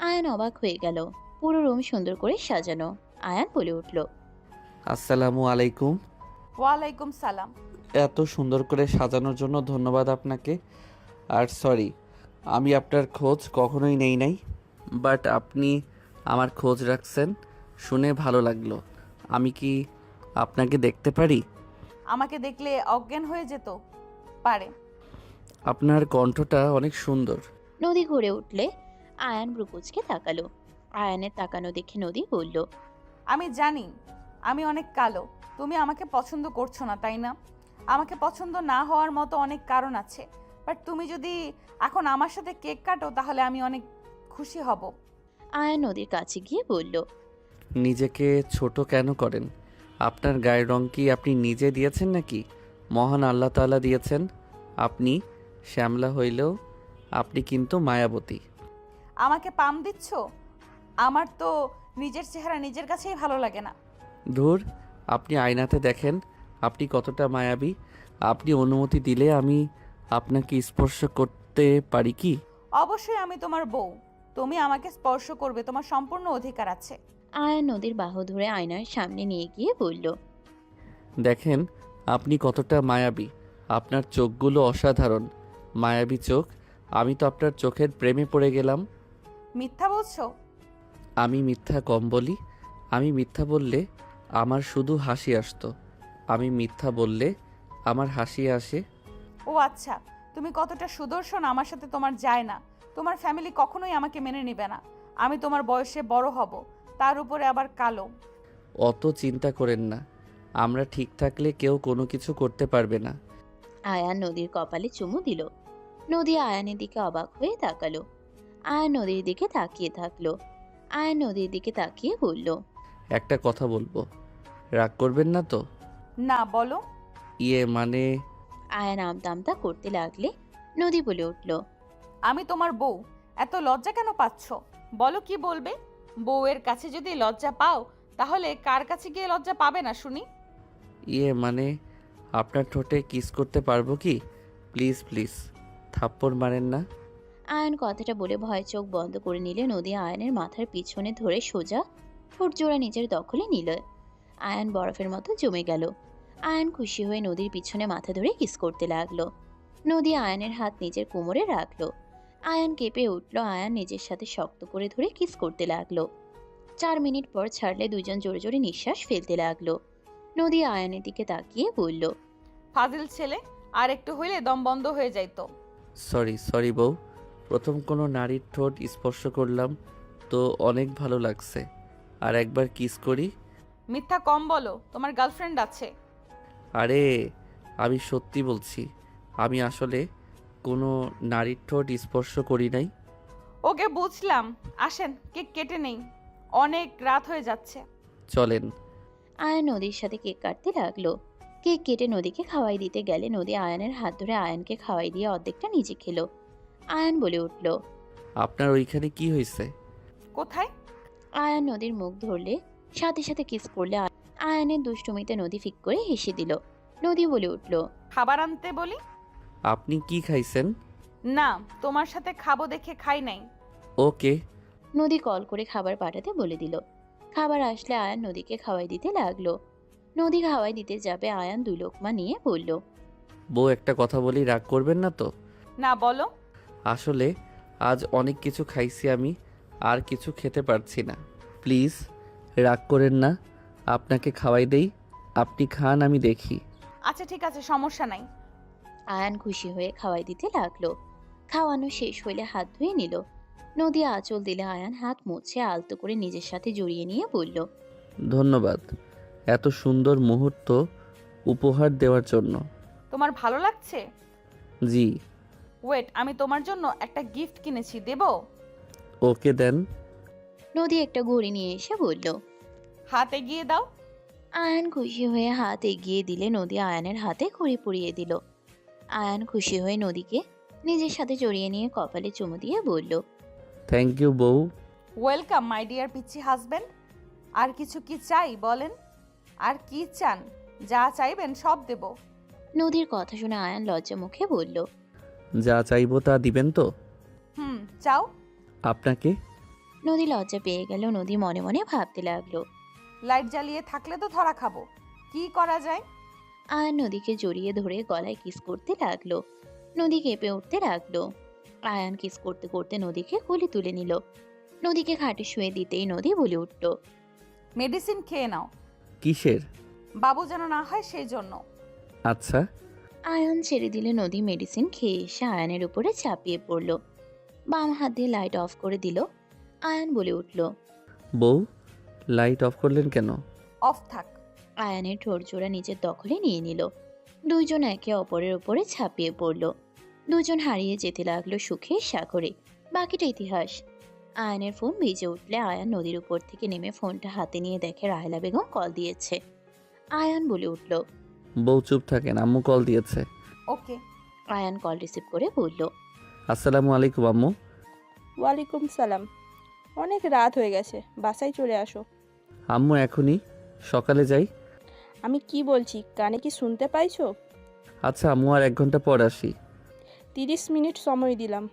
আয়ান অবাক হয়ে গেল। পুরো রুম সুন্দর করে সাজানো। আয়ান বলে উঠল। আসসালামু আলাইকুম। ওয়ালাইকুম সালাম। এত সুন্দর করে সাজানোর জন্য ধন্যবাদ আপনাকে। আর সরি, আমি আপনার খোঁজ কখনোই নেই নাই, বাট আপনি আমার খোঁজ রাখছেন শুনে ভালো লাগলো। আমি কি আপনাকে দেখতে পারি? আমাকে দেখলে অজ্ঞান হয়ে যেত পারে। আপনার কণ্ঠটা অনেক সুন্দর। নদী ঘুরে উঠলে আয়ান ব্রুকুচকে তাকালো। আয়ানের তাকানো দেখে নদী বলল, আমি জানি আমি অনেক কালো, তুমি আমাকে পছন্দ করছো না তাই না? আমাকে পছন্দ না হওয়ার মতো অনেক কারণ আছে, বাট তুমি যদি এখন আমার সাথে কেক কাটো তাহলে আমি অনেক খুশি হব। আয়ান নদীর কাছে গিয়ে বলল, নিজেকে ছোট কেন করেন? আপনার গায়ের রং কি আপনি নিজে দিয়েছেন নাকি মহান আল্লাহ তাআলা দিয়েছেন? আপনি শ্যামলা হইলেও আপনি কিন্তু মায়াবতী। আমাকে পাম দিচ্ছ? আমার তো নিজের চেহারা নিজের কাছেই ভালো লাগে না। ধুর, আপনি আয়নাতে দেখেন আপনি কতটা মায়াবী। আপনি অনুমতি দিলে আমি আপনাকে স্পর্শ করতে পারি কি? অবশ্যই আমি তোমার বউ, তুমি আমাকে স্পর্শ করবে, তোমার সম্পূর্ণ অধিকার আছে। আয়ান নদীর বাহু ধরে আয়নার সামনে নিয়ে গিয়ে বলল, দেখেন আপনি কতটা মায়াবী। আপনার চোখগুলো অসাধারণ, মায়াবী চোখ। আমি তো আপনার চোখের প্রেমে পড়ে গেলাম। মিথ্যা বলছো? আমি মিথ্যা কম বলি। আমি মিথ্যা বললে আমার শুধু হাসি আসতো, আমি মিথ্যা বললে আমার হাসি আসে। ও আচ্ছা, তুমি কতটা সুদর্শন আমার সাথে তোমার যায় না। তোমার ফ্যামিলি কখনোই আমাকে মেনে নেবে না। আমি তোমার বয়সে বড় হব, তার উপরে আবার কালো। অত চিন্তা করেন না, আমরা ঠিক থাকলে কেউ কোনো কিছু করতে পারবে না। আয়ান নদীর কপালে চুমু দিল। নদী আয়ানের দিকে অবাক হয়ে তাকালো। আয়ান নদীর দিকে তাকিয়ে থাকলো। আয়ান নদীর দিকে তাকিয়ে বলল, একটা কথা বলবো, রাগ করবেন না তো? না, বলো। মানে আয়ান আমতা আমতা করতে লাগলে নদী বলে উঠল, আমি তোমার বউ, এত লজ্জা কেন পাচ্ছ? বলো কি বলবে। বউয়ের কাছে যদি লজ্জা পাও তাহলে কার কাছে গিয়ে লজ্জা পাবে না শুনি? মানে আপনার ঠোঁটে কিস করতে পারবো কি? প্লিজ প্লিজ, থাপ্পড় মারেন না। আয়ান কথাটা বলে ভয় চোখ বন্ধ করে নিলে নদী আয়ানের মাথার পিছনে ধরে সোজা ঠোঁট জোড়া নিজের দখলে নিল। আয়ান বরফের মতো জমে গেল। আয়ান খুশি হয়ে নদীর পিছনে মাথা ধরে কিস করতে লাগলো। নদী আয়ানের হাত নিজের কোমরে রাখলো। আয়ান কেঁপে উঠল। আয়ান নিজের সাথে শক্ত করে ধরে কিস করতে লাগলো। 4 মিনিট পর ছাড়লে দুজন জোরে জোরে নিঃশ্বাস ফেলতে লাগলো। নদী আয়ানের দিকে তাকিয়ে বলল, ফাজিল ছেলে, আর একটু হইলে দম বন্ধ হয়ে যাইতো। সরি বউ, প্রথম কোনো নারীর ঠোঁট স্পর্শ করলাম তো অনেক ভালো লাগছে। আর একবার কিস করি। মিথ্যা কম বলো, তোমার গার্লফ্রেন্ড আছে। আরে আমি সত্যি বলছি, আমি আসলে কোনো নারীর ঠোঁট স্পর্শ করি নাই। ওকে বুঝলাম, আসেন কেক কেটে নেই, অনেক রাত হয়ে যাচ্ছে। চলেন। আয়ান নদীর সাথে কেক কাটতে লাগলো। কেক কেটে নদীকে খাওয়াই দিতে গেলে নদী আয়ানের হাত ধরে আয়ানকে খাওয়াই দিয়ে অর্ধেকটা নিজে খেলো। আয়ান বলে উঠল, আপনার ওইখানে কি হয়েছে? কোথায়? আয়ান নদীর মুখ ধরলে সাথে সাথে কিস করলে আয়ানের দুষ্টুমিতে নদী ফিক করে হেসে দিল। নদী বলে উঠল, খাবার আনতে বলি? আপনি কি খাইছেন? না, তোমার সাথে খাবো দেখে খাই নাই। ওকে। নদী কল করে খাবার পাঠাতে বলে দিল। খাবার আসলে আয়ান নদীকে খাওয়াই দিতে লাগলো। নদী খাওয়াই দিতে যাবে, আয়ান 2 লোকমা নিয়ে বলল, বউ একটা কথা বলি, রাগ করবেন না তো? না, বলো। আসলে আজ অনেক কিছু খাইছি, আমি আর কিছু খেতে পারছি না। প্লিজ রাগ করেন না, আপনাকে খাওয়াই দেই, আপনি খান, আমি দেখি। আচ্ছা ঠিক আছে, সমস্যা নাই। আয়ান খুশি হয়ে খাওয়াই দিতে লাগলো। খাওয়ানো শেষ হইলে হাত ধুয়ে নিল। নদী আঁচল দিলে আয়ান হাত মুছে আলতো করে নিজের সাথে জড়িয়ে নিয়ে বলল, ধন্যবাদ এত সুন্দর মুহূর্ত উপহার দেওয়ার জন্য। তোমার ভালো লাগছে? জি। ওয়েট, আমি তোমার জন্য একটা গিফট কিনেছি, দেব? ওকে দেন। নদী একটা ঘড়ি নিয়ে এসে বলল, হাত এগিয়ে দাও। আয়ান খুশি হয়ে হাত এগিয়ে দিলে নদী আয়ানের হাতে ঘড়ি পরিয়ে দিল। আয়ান খুশি হয়ে নদীকে নিজের সাথে জড়িয়ে নিয়ে কপালে চুমু দিয়ে বলল, থ্যাংক ইউ বউ। ওয়েলকাম মাই ডিয়ার পিচ্ছি হাজবেন্ড। আর কিছু কি চাই বলেন? আর কি চান? যা চাইবেন সব দেব। নদীর কথা শুনে আয়ান লজ্জা মুখে বলল, যা চাইবো তা দিবেন তো? চাও। আপনাকে? নদী লজ্জা পেয়ে গেল। নদী মনে মনে ভাবতে লাগলো, লাইট জ্বালিয়ে থাকলে তো ধরা খাবো। কি করা যায়? আয়ান নদীকে জড়িয়ে ধরে গলায় কিস করতে লাগলো। নদী কেঁপে উঠতে লাগলো। আয়ান কিস করতে করতে নদীকে কোলে তুলে নিল। নদীকে খাটে শুয়ে দিতেই নদী বলে উঠল, মেডিসিন খেয়ে নাও, কিসের? বাবু যেন না হয় সেই জন্য। আচ্ছা। আয়ান ছেড়ে দিলে নদী মেডিসিন খেয়ে এসে আয়ানের উপরে চাপিয়ে পড়ল। বাম হাত দিয়ে লাইট অফ করে দিল। আয়ান বলে উঠল, বউ, লাইট অফ করলেন কেন? অফ থাক। আয়ানের ঠোঁট জোড়া নিজের দখলে নিয়ে নিল। দুইজন একে অপরের উপরে ছাপিয়ে পড়ল। দুজন হারিয়ে যেতে লাগলো সুখের সাগরে। বাকিটা ইতিহাস। আয়ানের ফোন বেজে উঠলে আয়ান নদীর উপর থেকে নেমে ফোনটা হাতে নিয়ে দেখে রাহেলা বেগম কল দিয়েছে। আয়ান বলে উঠল, বউ চুপ থাকেন, আম্মু কল দিয়েছে। ওকে। আয়ান কল রিসিভ করে বলল, আসসালামু আলাইকুম আম্মু। ওয়ালাইকুম সালাম। অনেক রাত হয়ে গেছে, বাসায় চলে আসো। আম্মু এখনই? সকালে যাই? আমি কি বলছি কানে কি শুনতে পাইছো? আচ্ছা আম্মু, আর 1 ঘন্টা পর আসি। 30 মিনিট সময় দিলাম।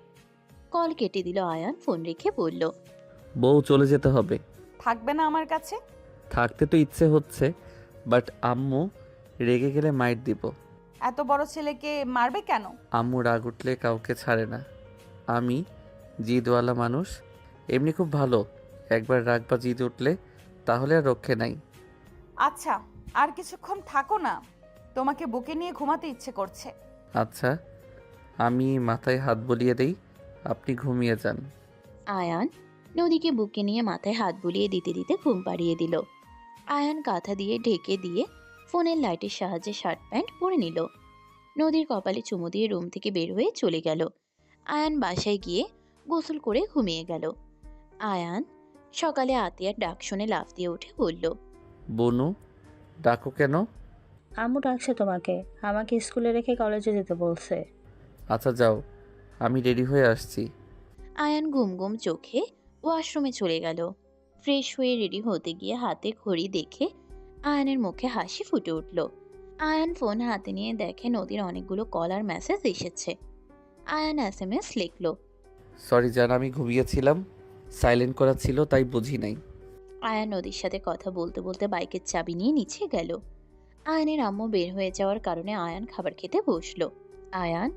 কল কেটে দিল আয়ান। ফোন রেখে বলল, বউ চলে যেতে হবে। থাকবে না আমার কাছে? থাকতে তো ইচ্ছে হচ্ছে, বাট আম্মু রেগে গেলে মাইর দিব। এত বড় ছেলেকে মারবে কেন? আম্মু রাগ উঠলে কাউকে ছাড়ে না। আমি জিদওয়ালা মানুষ। এমনি খুব ভালো, একবার রাগ বা জিদ উঠলে তাহলে আর রক্ষে নাই। আচ্ছা, আর কিছুক্ষণ থাকো না, তোমাকে বুকে নিয়ে ঘুমাতে ইচ্ছে করছে। আচ্ছা, আমি মাথায় হাত বুলিয়ে দেই, আপনি ঘুমিয়ে যান। আয়ান নদীকে বুকে নিয়ে মাথায় হাত বুলিয়ে দিতে দিতে ঘুম পাড়িয়ে দিল। আয়ান কাঁথা দিয়ে ঢেকে দিয়ে ফোনের লাইটের সাহায্যে শার্ট প্যান্ট পরে নিল। নদীর কপালে চুমু দিয়ে রুম থেকে বের হয়ে চলে গেল। আয়ান বাসায় গিয়ে গোসল করে ঘুমিয়ে গেল। আয়ান সকালে আতিয়ার ডাক শুনে লাফ দিয়ে উঠে বলল, বনু, ডাকো কেন? আম্মু ডাকছে তোমাকে, আমাকে স্কুলে রেখে কলেজে যেতে বলছে। আচ্ছা যাও, আমি রেডি হয়ে আসছি। আয়ান ঘুম ঘুম চোখে ওয়াশরুমে চলে গেল। ফ্রেশ হয়ে রেডি হতে গিয়ে হাতে ঘড়ি দেখে আয়ানের মুখে হাসি ফুটে উঠল। আয়ান ফোন হাতে নিয়ে দেখে নদীর অনেকগুলো কল আর মেসেজ এসেছে। আয়ান SMS লিখল, সরি জান, আমি ঘুমিয়েছিলাম, সাইলেন্ট করা ছিল তাই বুঝি নাই। আয়ান নদীর সাথে কথা বলতে বলতে বাইকের চাবি নিয়ে নিচে গেল। আয়ানের আম্মু বের হয়ে যাওয়ার কারণে আয়ান খাবার খেতে বসলো। আয়ান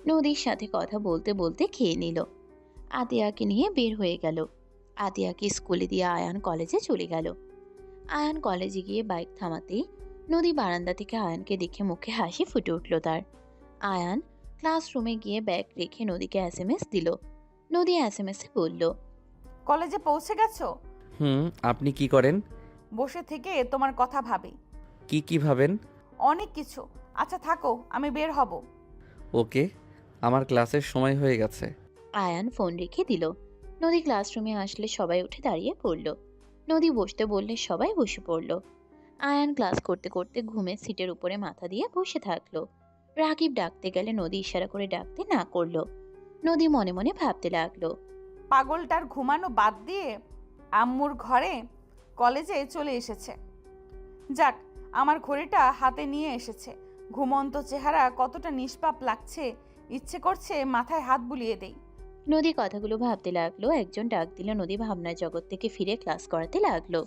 নদীর সাথে কথা বলতে বলতে খেয়ে নিল। আতিয়াকে নিয়ে বের হয়ে গেল। আতিয়াকে স্কুলে দিয়ে আয়ান কলেজে চলে গেল। আয়ান কলেজে গিয়ে বাইক থামাতেই নদী বারান্দা থেকে আয়ানকে দেখে মুখে হাসি ফুটে উঠল তার। আয়ান ক্লাসরুমে গিয়ে ব্যাগ রেখে নদীকে SMS দিল। নদী SMS এ বলল, কলেজে পৌঁছে গেছো? আপনি কি করেন? বসে থেকে তোমার কথা ভাবি। কি ভাবেন? অনেক কিছু। আচ্ছা থাকো, আমি বের হব। ওকে, আমার ক্লাসের সময় হয়ে গেছে। আয়ান ফোন রেখে দিল। নদী ক্লাসরুমে আসলে সবাই উঠে দাঁড়িয়ে পড়ল। নদী বসতে বললে সবাই বসে পড়ল। আয়ান ক্লাস করতে করতে ঘুমে সিটের উপরে মাথা দিয়ে বসে থাকলো। রাকিব ডাকতে গেলে নদী ইশারা করে ডাকতে না করলো। নদী মনে মনে ভাবতে লাগলো, পাগলটার ঘুমানো বাদ দিয়ে আম্মুর ঘরে কলেজে চলে এসেছে। যাক, আমার ঘড়িটা হাতে নিয়ে এসেছে। ঘুমন্ত চেহারা কতটা নিষ্পাপ লাগছে, ইচ্ছে করছে মাথায় হাত বুলিয়ে দেই। নদী কথাগুলো ভাবতে লাগলো। একজন ডাক দিল। নদী ভাবনার জগৎ থেকে ফিরে ক্লাস করাতে লাগলো।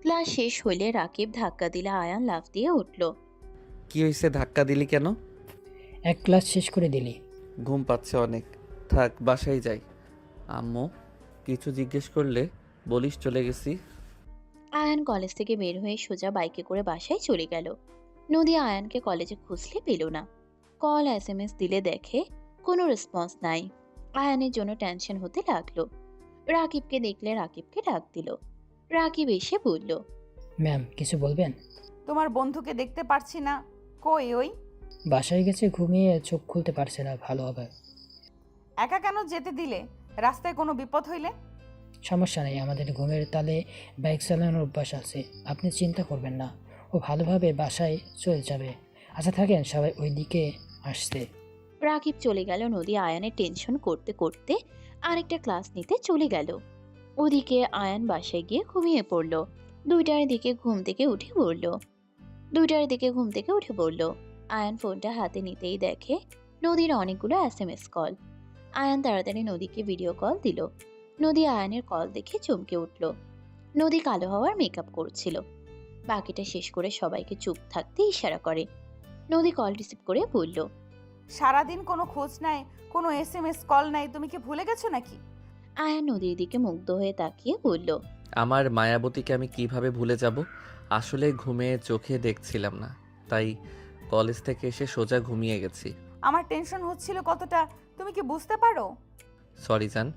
ক্লাস শেষ হইলে রাকিব ধাক্কা দিলে আয়ান লাফ দিয়ে উঠল। কি হয়েছে, ধাক্কা দিলি কেন? এক ক্লাস শেষ করে দিলি। ঘুম পাচ্ছে অনেক, থাক বাসায় যাই। আম্মু কিছু জিজ্ঞেস করলে বলিস চলে গেছি। আয়ান কলেজ থেকে বের হয়ে সোজা বাইকে করে বাসায় চলে গেল। নদী আয়ানকে কলেজে খুঁজলে পেল না। কল SMS দিলে দেখে কোনো রেসপন্স নাই। আয়ানের জন্য টেনশন হতে লাগলো। রাকিবকে দেখলে রাকিবকে ডাক দিল। রাকিব এসে বলল, ম্যাম কিছু বলবেন? তোমার বন্ধুকে দেখতে পারছি না, কই ওই? বাসায় গেছে, ঘুমিয়ে চোখ খুলতে পারছে না। ভালো হবে। একা কেন যেতে দিলে? রাস্তায় কোনো বিপদ হইলে? সমস্যা নেই, আমাদের ঘুমের তালে বাইক চালানোর অভ্যাস আছে, আপনি চিন্তা করবেন না। ও ভালোভাবে বাসায় চলে যাবে। আচ্ছা থাকেন, সবাই ওই দিকে আসছে। রাকিব চলে গেল। নদী আয়ানের টেনশন করতে করতে আরেকটা ক্লাস নিতে চলে গেল। ওদিকে আয়ান বাসায় গিয়ে ঘুমিয়ে পড়ল। 2টার দিকে ঘুম থেকে উঠে পড়ল। আয়ান ফোনটা হাতে নিতেই দেখে নদীর অনেকগুলো SMS কল। আয়ান তাড়াতাড়ি নদীকে ভিডিও কল দিল। নদী আয়ানের কল দেখে চমকে উঠল। নদী কালো হওয়ার মেকআপ করছিল। আয়ান তাড়াতাড়ি নদীকে ভিডিও কল দিল। নদী আয়ানের কল দেখে চমকে উঠল। নদী আয়ানের কল দেখে চমকে উঠল। নদী আয়ানের কল দেখে চমকে উঠল। নদী আয়ানের কল দেখে চমকে উঠল। নদী আয়ানের কল দেখে চমকে উঠল। বাকিটা শেষ করে সবাইকে চুপ থাকতে ইশারা করে। নদী কল রিসিভ করে বলল, সারাদিন কোনো খোঁজ নাই, কোনো SMS কল নাই, তুমি কি ভুলে গেছো নাকি? আয়ান নদীর দিকে মুগ্ধ হয়ে তাকিয়ে বলল, আমার মায়াবতীকে আমি কিভাবে ভুলে যাব? আসলে ঘুমিয়ে চোখে দেখছিলাম না, তাই কলেজ থেকে এসে সোজা ঘুমিয়ে গেছি। আমার টেনশন হচ্ছিল কতটা, তুমি কি বুঝতে পারো? সরি জান,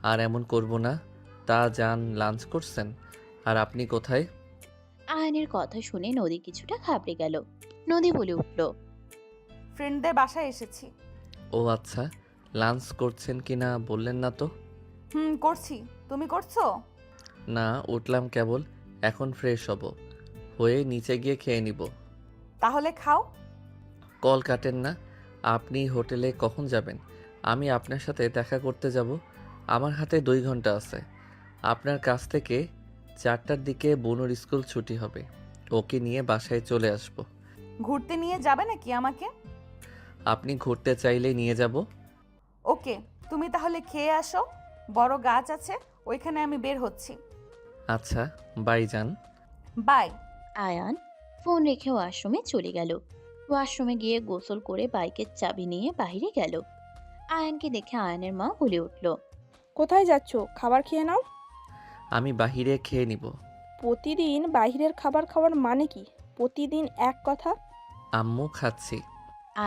আর এমন করব না। তা জান, লাঞ্চ করছেন? আর আপনি কোথায়? আয়ানের কথা শুনে নদী কিছুটা ঘাবড়ে গেল। নদী বলে উঠল, ফ্রেন্ডদের বাসায় এসেছি। ও আচ্ছা, লাঞ্চ করছেন কি না বললেন না তো? করছি, তুমি করছো? না, উঠলাম কেবল, এখন ফ্রেশ হব, হয়ে নিচে গিয়ে খেয়ে নিব। তাহলে খাও। কল কাটেন না। আপনি হোটেলে কখন যাবেন? আমি আপনার সাথে দেখা করতে যাব। আমার হাতে 2 ঘন্টা আছে। আপনার কাছ থেকে 4টার দিকে বনুর স্কুল ছুটি হবে, ওকে নিয়ে বাসায় চলে আসব। ঘুরতে নিয়ে যাবে নাকি আমাকে? আপনি ঘুরতে চাইলে নিয়ে যাব। ওকে, তুমি তাহলে খেয়ে আসো, বড় গাছ আছে ওইখানে, আমি বের হচ্ছি। আচ্ছা, বাই যান। বাই। আয়ান ফোন রেখে ওয়াশরুমে চলে গেল। ওয়াশরুমে গিয়ে গোসল করে বাইকের চাবি নিয়ে বাইরে গেল। আয়ানকে দেখে আয়ানের মা বলে উঠল, কোথায় যাচ্ছ? খাবার খেয়ে নাও। আমি বাহিরে খেয়ে নিব। প্রতিদিন বাইরের খাবার খাওয়ার মানে কি? প্রতিদিন এক কথা। আম্মু, খাচ্ছি।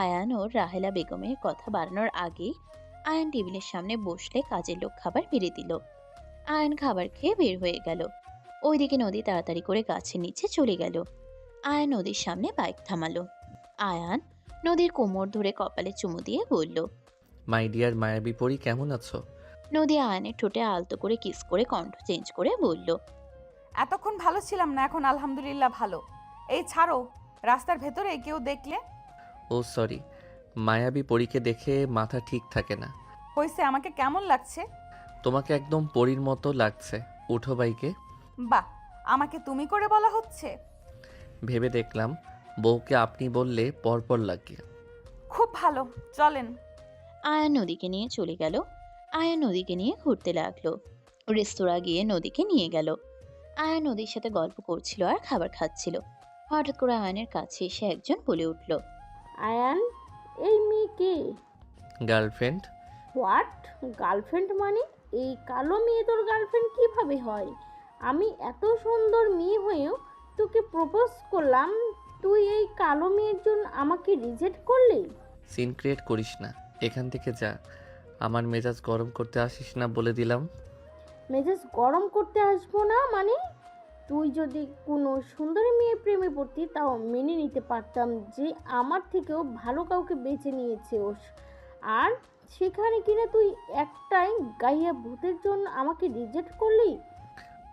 আয়ান ও রাহেলা বেগমের কথা বাড়ানোর আগেই আয়ান টেবিলের সামনে বসলে কাজের লোক খাবার বেড়ে দিল। আয়ান খাবার খেয়ে বের হয়ে গেল। ওইদিকে নদী তাড়াতাড়ি করে গাছের নিচে চলে গেল। আয়ান নদীর সামনে বাইক থামালো। আয়ান নদীর কোমর ধরে কপালে চুমু দিয়ে বলল, মাই ডিয়ার মায়াবী পরি, কেমন আছো? নদী আয়ানের ঠোঁটে আলতো করে কিস করে কণ্ঠ চেঞ্জ করে বলল, এতক্ষণ ভালো ছিলাম না, এখন আলহামদুলিল্লাহ ভালো। এই ছাড়ো, রাস্তার ভেতরে কেউ দেখলে। ও সরি, মায়াবী পরীকে দেখে মাথা ঠিক থাকে না। হয়েছে, আমাকে কেমন লাগছে? তোমাকে একদম পরীর মতো লাগছে। উঠো বাইকে। বাহ, আমাকে তুমি করে বলা হচ্ছে। ভেবে দেখলাম বউকে আপনি বললে পরপর লাগে। খুব ভালো, চলেন। আয়ান নদীকে নিয়ে চলে গেল। আয়ান নদীকে নিয়ে ঘুরতে লাগলো। রেস্তোরাঁ গিয়ে নদীকে নিয়ে গেল। আয়ান নদীর সাথে গল্প করছিল আর খাবার খাচ্ছিল। হঠাৎ করে আয়ানের কাছে এসে একজন বলে উঠল, আয়ান, এই মেয়ে কে? গার্লফ্রেন্ড। হোয়াট? গার্লফ্রেন্ড মানে? এই কালো মেয়ে তোর গার্লফ্রেন্ড কিভাবে হয়? আমি এত সুন্দর মেয়ে হয়েও তোকে প্রপোজ করলাম, তুই এই কালো মেয়ের জন্য আমাকে রিজেক্ট করলি? সিন ক্রিয়েট করিস না, এখান থেকে যা। আমার মেজাজ গরম করতে আসিস না বলে দিলাম। মেজাজ গরম করতে আসবো না মানে? তুই যদি কোনো সুন্দরী মেয়ের প্রেমে পড়তি তাও মেনে নিতে পারতাম যে আমার থেকেও ভালো কাউকে বেছে নিয়েছে ওস, আর সেখানে কিনা তুই একটাই গাইয়া ভূতের জন্য আমাকে রিজেক্ট করলি।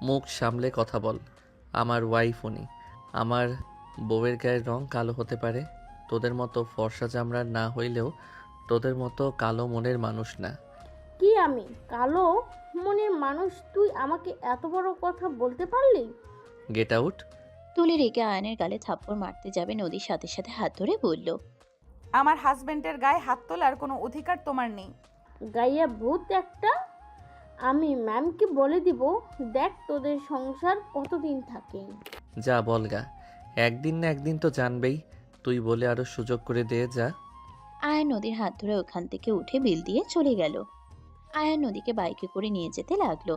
মুখ সামলে কথা বল। আমার ওয়াইফ উনি। আমার বউয়ের গায়ের রং কালো হতে পারে, তোদের মতো ফর্সা চামড়ার না হইলেও তোদের মতো কালো মনের মানুষ না। কি আমি কালো মনের মানুষ? তুই আমাকে এত বড় কথা বলতে পারলি? Get out. তুলে রেখে আয়নের গালে থাপ্পড় মারতে যাবে নদীর সাথে সাথে হাত ধরে বলল, আমার হাজবেন্ডের গায়ে হাত তোলার কোনো অধিকার তোমার নেই। গাইয়া ভূত একটা। আমি ম্যামকে বলে দিব, দেখ তোদের সংসার কতদিন থাকে। যা বলগা, একদিন না একদিন তো জানবেই। তুই বলে আরো সুযোগ করে দে যা। আয়ান নদীর হাত ধরে ওখান থেকে উঠে বিল দিয়ে চলে গেল। আয়ান নদীকে বাইকে করে নিয়ে যেতে লাগলো।